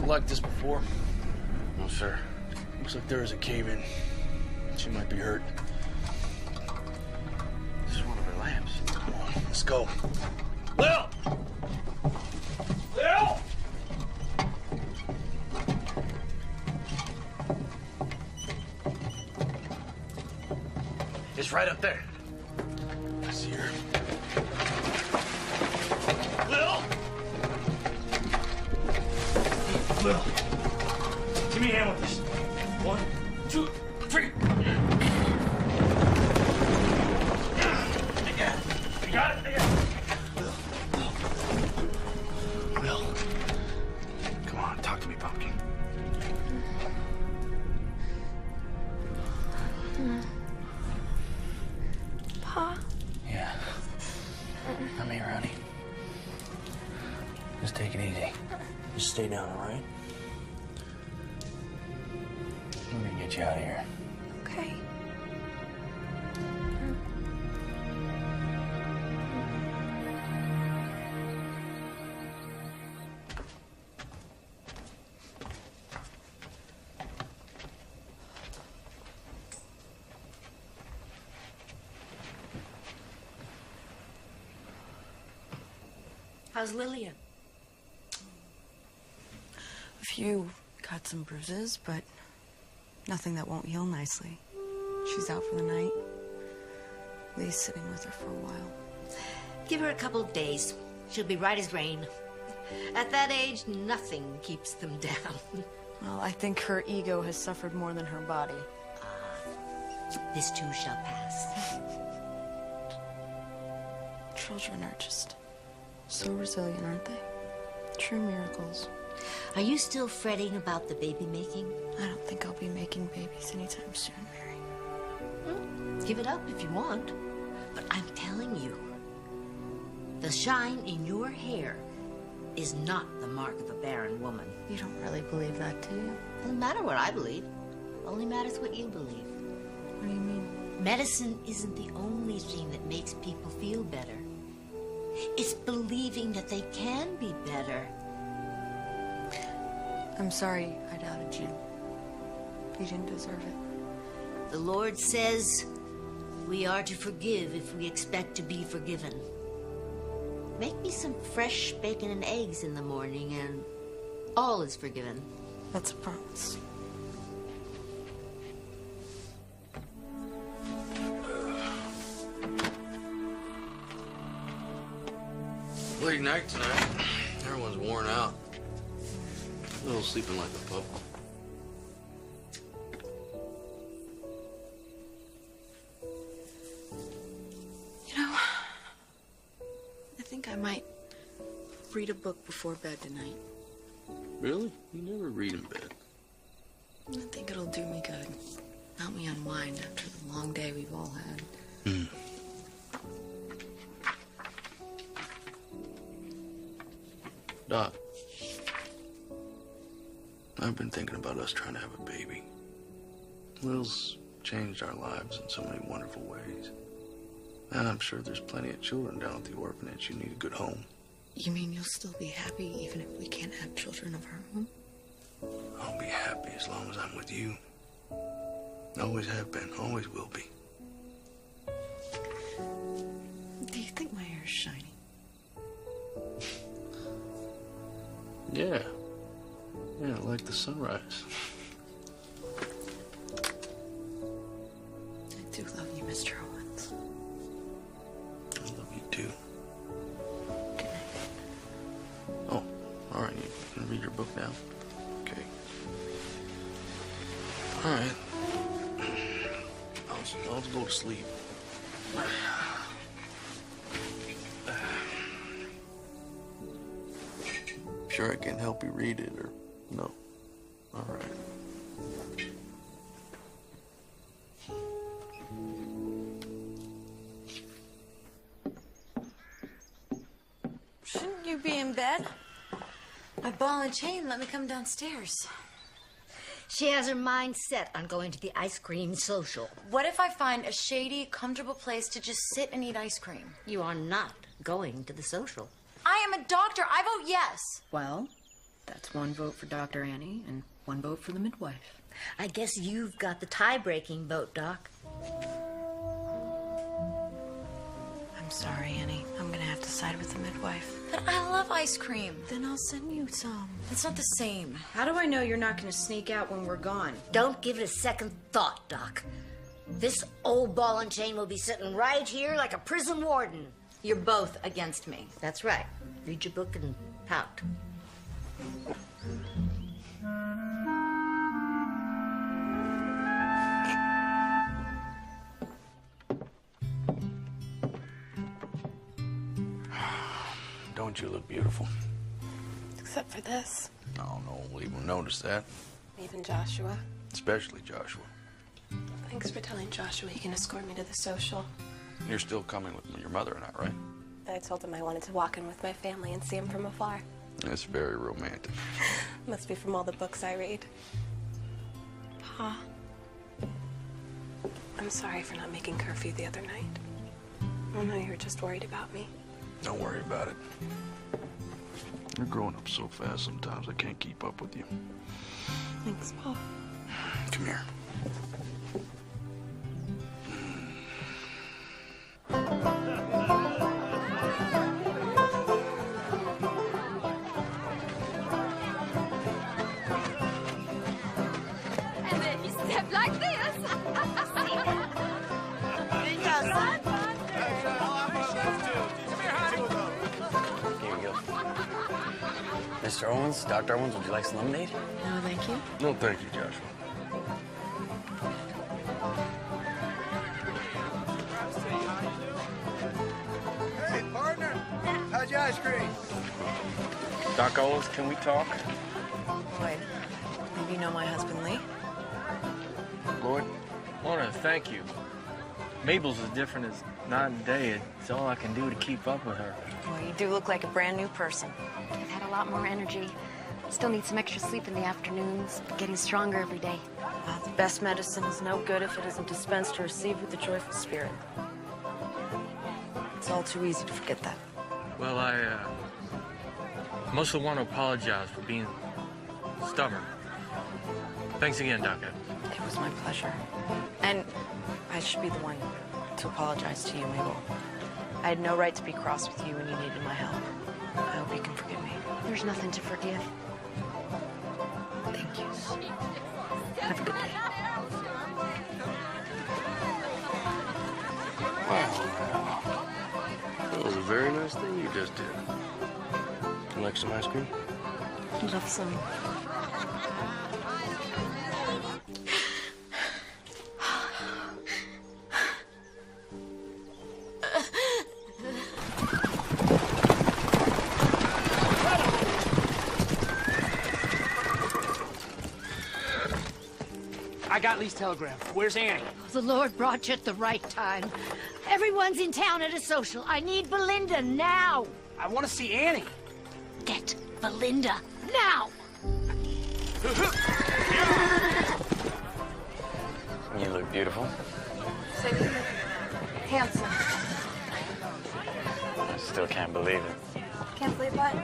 Like this before? No, sir. Looks like there is a cave-in. She might be hurt. This is one of her lamps. Come on, let's go. Lil! Lil! It's right up there. I see her. Lil! Lil, give me a hand with this. 1, 2, 3. You got it? Lil. Come on, talk to me, pumpkin. stay down, all right? We're gonna get you out of here. Okay. How's Lilian? A few cuts and bruises, but nothing that won't heal nicely. She's out for the night. Lee's sitting with her for a while. Give her a couple of days. She'll be right as rain. At that age, nothing keeps them down. Well, I think her ego has suffered more than her body. This too shall pass. Children are just so resilient, aren't they? True miracles. Are you still fretting about the baby making? I don't think I'll be making babies anytime soon, Mary. Give it up if you want. But I'm telling you, the shine in your hair is not the mark of a barren woman. You don't really believe that, do you? Doesn't matter what I believe. Only matters what you believe. What do you mean? Medicine isn't the only thing that makes people feel better. It's believing that they can be better. I'm sorry I doubted you. You didn't deserve it. The Lord says we are to forgive if we expect to be forgiven. Make me some fresh bacon and eggs in the morning and all is forgiven. That's a promise. Late night tonight. Everyone's worn out. Little's sleeping like a pup. You know, I think I might read a book before bed tonight. Really? You never read in bed. I think it'll do me good. Help me unwind after the long day we've all had. Doc, I've been thinking about us trying to have a baby. Little's changed our lives in so many wonderful ways. And I'm sure there's plenty of children down at the orphanage who need a good home. You mean you'll still be happy even if we can't have children of our own? I'll be happy as long as I'm with you. Always have been, always will be. Do you think my hair's shiny? Yeah. Yeah, like the sunrise. I do love you, Mr. Owens. I love you too. Oh, all right. You can read your book now? Okay. All right. I'll go to sleep. Sure I can help you read it, or no? All right. Shouldn't you be in bed? My ball and chain let me come downstairs. She has her mind set on going to the ice cream social. What if I find a shady, comfortable place to just sit and eat ice cream? You are not going to the social. I am a doctor. I vote yes. Well, that's one vote for Dr. Annie and one vote for the midwife. I guess you've got the tie-breaking vote, Doc. I'm sorry, Annie. I'm gonna have to side with the midwife. But I love ice cream. Then I'll send you some. It's not the same. How do I know you're not going to sneak out when we're gone? Don't give it a second thought, Doc. This old ball and chain will be sitting right here like a prison warden. You're both against me. That's right. Read your book and pout. Don't you look beautiful? Except for this. No, no one will even notice that. Even Joshua. Especially Joshua. Thanks for telling Joshua he can escort me to the social. You're still coming with your mother and I, right? I told him I wanted to walk in with my family and see him from afar. That's very romantic. Must be from all the books I read. Pa, I'm sorry for not making curfew the other night. I know you were just worried about me. Don't worry about it. You're growing up so fast sometimes I can't keep up with you. Thanks, Pa. Come here. And then you step like this. Here you go. Mr. Owens, Dr. Owens, would you like some lemonade? No, thank you. No, thank you, Joshua. Hey, partner. How's your ice cream? Doc Owens, can we talk? Lloyd, maybe you know my husband, Lee? Lloyd? I want to thank you. Mabel's as different as night and day. It's all I can do to keep up with her. Well, you do look like a brand new person. I've had a lot more energy. Still need some extra sleep in the afternoons, but getting stronger every day. The best medicine is no good if it isn't dispensed or received with a joyful spirit. It's all too easy to forget that. Well, I mostly want to apologize for being stubborn. Thanks again, Doc Evans. It was my pleasure. And I should be the one to apologize to you, Mabel. I had no right to be cross with you when you needed my help. I hope you can forgive me. There's nothing to forgive. Thank you. Have a good day. Wow. That was a very nice thing you just did. You like some ice cream? I'd love some. I got Lee's telegram. Where's Annie? The Lord brought you at the right time. Everyone's in town at a social. I need Belinda now. I want to see Annie. Get Belinda now. You look beautiful. So you look handsome. I still can't believe it. Can't believe what?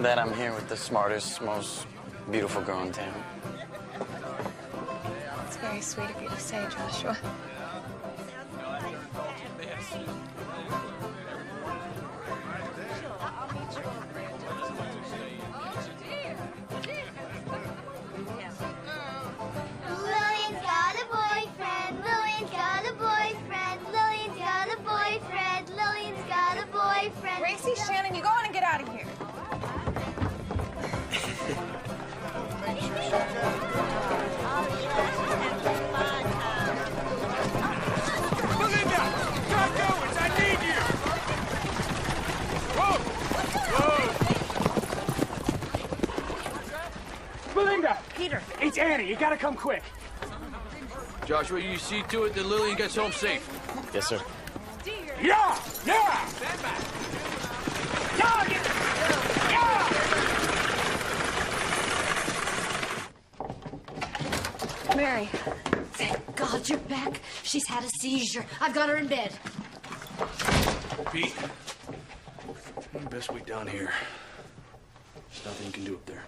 That I'm here with the smartest, most beautiful girl in town. It's very sweet of you to say, Joshua. Lillian's got a boyfriend. Lillian's got a boyfriend. Lillian's got a boyfriend. Lillian's got a boyfriend. Gracie, Shannon, you go on and get out of here. Belinda! Doc Owens, I need you! Whoa! Whoa! Belinda! Peter! It's Annie. You gotta come quick. Joshua, you see to it that Lilian gets home safe. Yes, sir. Yeah! Yeah! Mary. Thank God you're back. She's had a seizure. I've got her in bed. Pete, best wait down here. There's nothing you can do up there.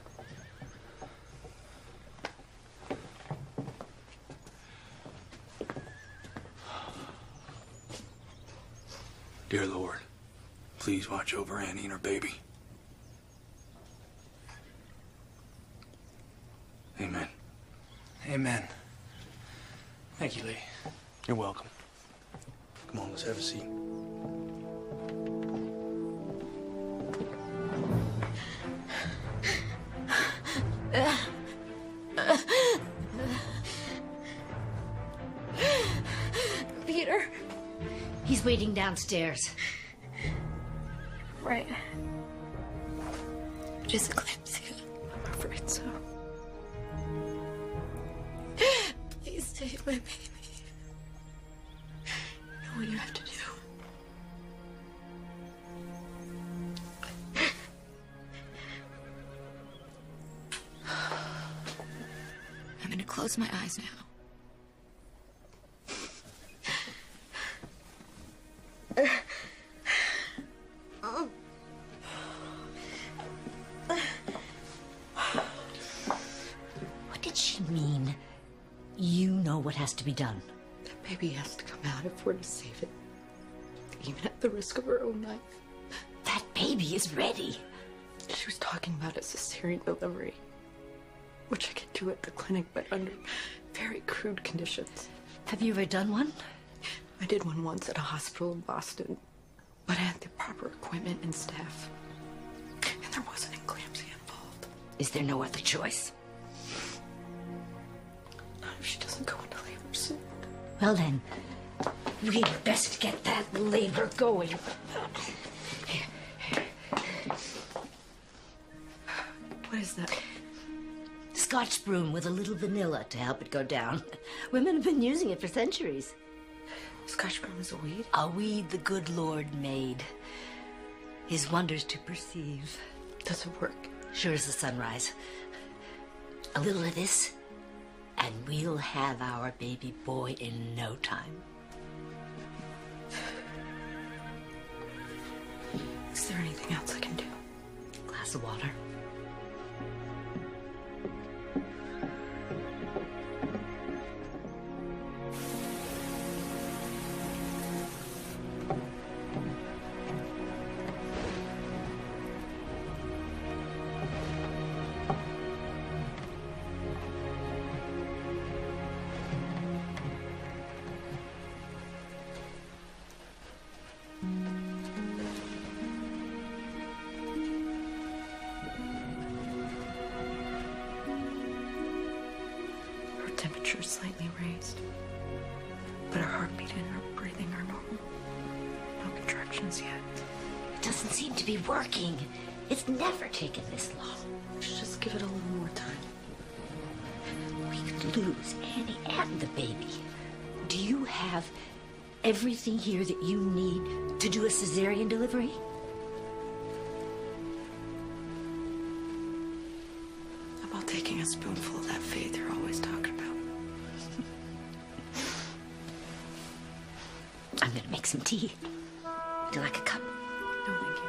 Dear Lord, please watch over Annie and her baby. Amen. Amen. Thank you, Lee. You're welcome. Come on, let's have a seat. Peter. He's waiting downstairs. Right. Just eclampsia. I'm afraid so. Please save my baby. You know what you have to do. close my eyes now. What did she mean? You know what has to be done. That baby has to come out if we're to save it. Even at the risk of her own life. That baby is ready. She was talking about a cesarean delivery. Which I could do at the clinic, but under very crude conditions. Have you ever done one? I did one once at a hospital in Boston. But I had the proper equipment and staff. And there wasn't eclampsia involved. Is there no other choice? Not if she doesn't go into labor soon. Well then, we'd best get that labor going. What is that? Scotch broom with a little vanilla to help it go down. Women have been using it for centuries. Scotch broom is a weed? A weed the good Lord made. His wonders to perceive. Does it work? Sure as the sunrise. A little of this, and we'll have our baby boy in no time. Is there anything else I can do? Glass of water. Temperature is slightly raised, but her heartbeat and her breathing are normal. No contractions yet. It doesn't seem to be working. It's never taken this long. Just give it a little more time. We could lose Annie and the baby. Do you have everything here that you need to do a cesarean delivery? How about taking a spoonful of that faith you're always talking about? I'm gonna make some tea. Would you like a cup? No, thank you.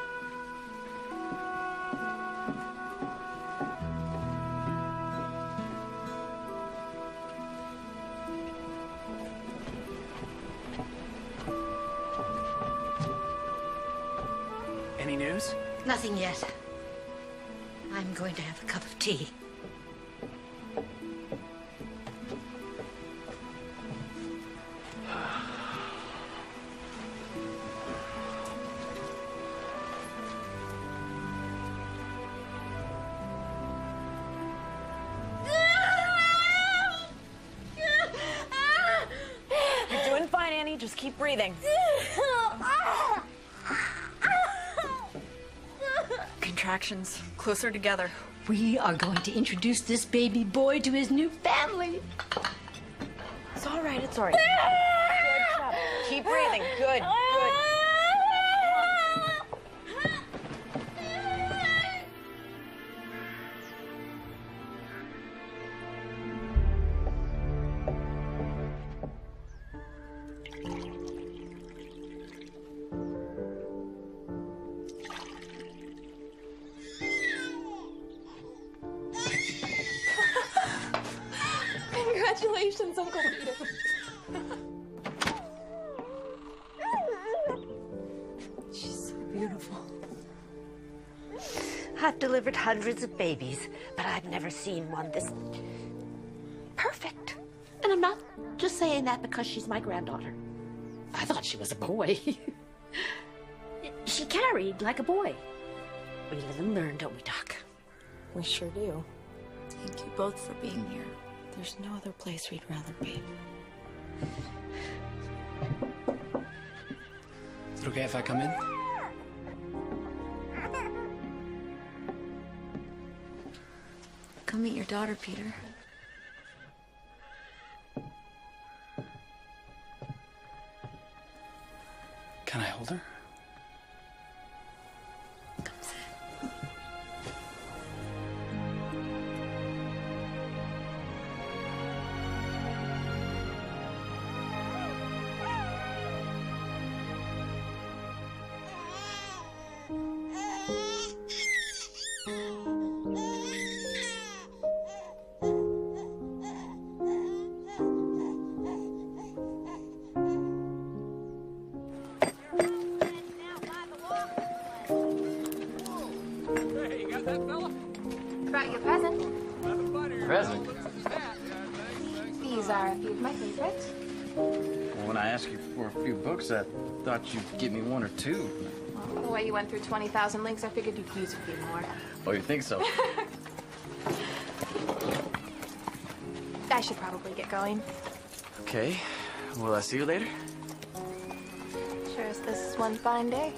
Any news? Nothing yet. I'm going to have a cup of tea. You're doing fine, Annie. Just keep breathing. Contractions. Closer together. We are going to introduce this baby boy to his new family. It's all right. It's all right. Good job. Keep breathing. Good. Good. Congratulations, Uncle Peter. She's so beautiful. I've delivered hundreds of babies, but I've never seen one this perfect. And I'm not just saying that because she's my granddaughter. I thought she was a boy. She carried like a boy. We live and learn, don't we, Doc? We sure do. Thank you both for being here. There's no other place we'd rather be. Is it okay if I come in? Come meet your daughter, Peter. Can I hold her? Come sit. are a few of my favorites. Well, when I asked you for a few books, I thought you'd give me one or two. Well, the way you went through 20,000 links, I figured you'd use a few more. Oh, you think so? I should probably get going. Okay. Will I see you later? Sure as this is one fine day.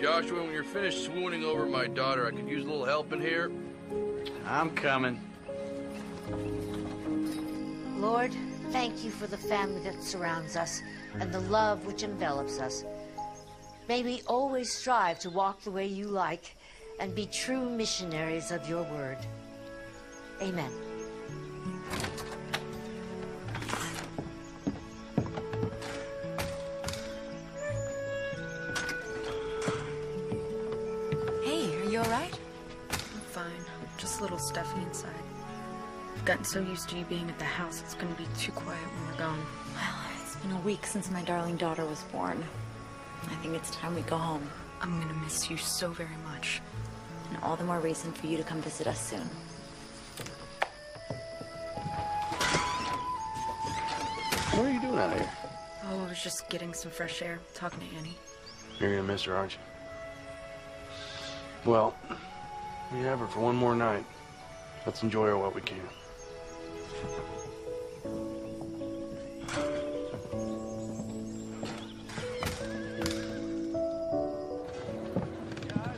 Joshua, when you're finished swooning over my daughter, I could use a little help in here. I'm coming. Lord, thank you for the family that surrounds us and the love which envelops us. May we always strive to walk the way you like and be true missionaries of your word. Amen. Hey, are you all right? I'm fine. Just a little stuffy inside. I've gotten so used to you being at the house, it's gonna be too quiet when we're gone. Well, it's been a week since my darling daughter was born. I think it's time we go home. I'm gonna miss you so very much. And all the more reason for you to come visit us soon. What are you doing out here? Oh, I was just getting some fresh air, talking to Annie. You're gonna miss her, aren't you? Well, we have her for one more night. Let's enjoy her while we can.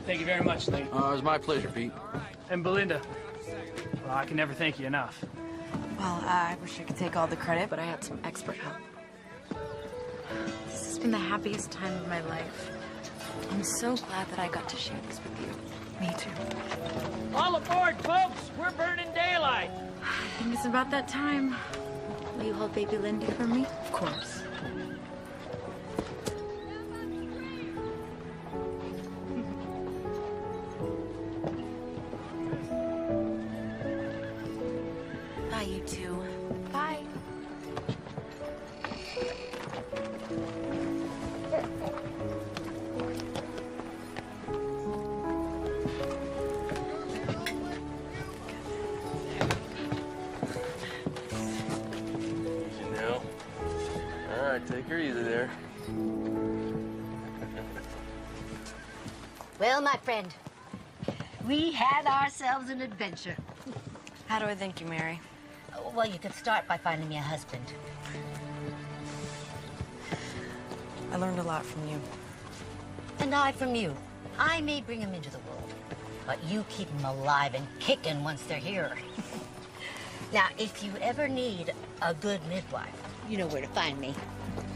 Thank you very much, Lee. It was my pleasure, Pete. And Belinda. Well, I can never thank you enough. Well, I wish I could take all the credit, but I had some expert help. This has been the happiest time of my life. I'm so glad that I got to share this with you. Me too. All aboard, folks! We're burning daylight! I think it's about that time. Will you hold baby Lindy for me? Of course. Bye, you two. Bye. Easy now. All right, take her easy there. Well, my friend, we had ourselves an adventure. How do I thank you, Mary? Well, you could start by finding me a husband. I learned a lot from you. And I from you. I may bring them into the world, but you keep them alive and kicking once they're here. Now, if you ever need a good midwife, you know where to find me.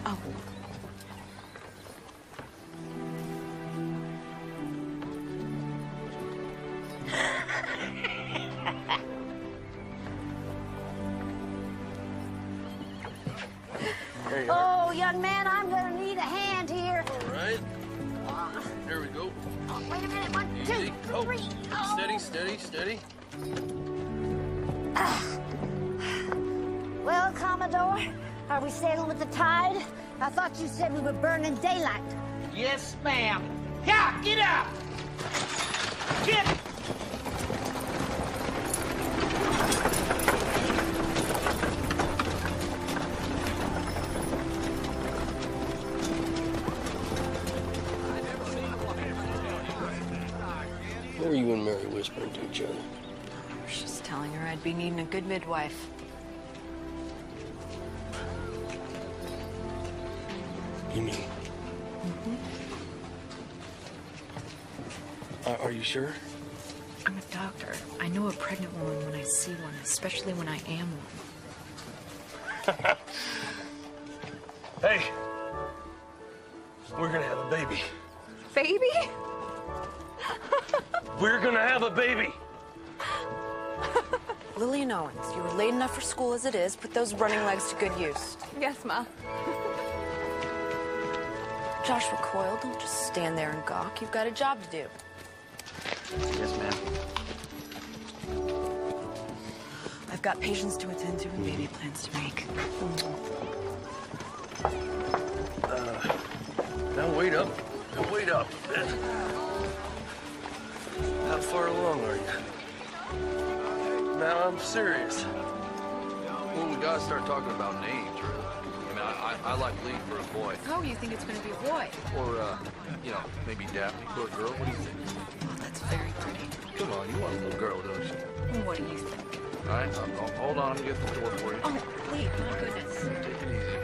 Oh. There you are. Oh, young man, I'm gonna need a hand here. All right. There we go. Oh, wait a minute, 1, 2, Easy. 3. Oh. Steady, steady, steady. Well, Commodore, are we sailing with the tide? I thought you said we were burning daylight. Yes, ma'am. Yeah, get up! Get! What were you and Mary whispering to each other? I was just telling her I'd be needing a good midwife. You mean? Are you sure? I'm a doctor. I know a pregnant woman when I see one, especially when I am one. Hey, we're gonna have a baby. Baby? We're gonna have a baby. Lilian Owens, you were late enough for school as it is. Put those running legs to good use. Yes, Ma. Joshua Coyle, don't just stand there and gawk. You've got a job to do. Yes, ma'am. I've got patients to attend to and baby plans to make. Yep. Now wait up a bit. How far along are you? Now I'm serious. Well, we gotta start talking about names, really. I mean, I like Lee for a boy. Oh, you think it's going to be a boy? Or, you know, maybe Daphne for a girl. What do you think? Oh, that's very pretty. Come on, you want a little girl, don't you? What do you think? All right, hold on. I'm getting the door for you. Oh, Lee, my goodness. Take it easy.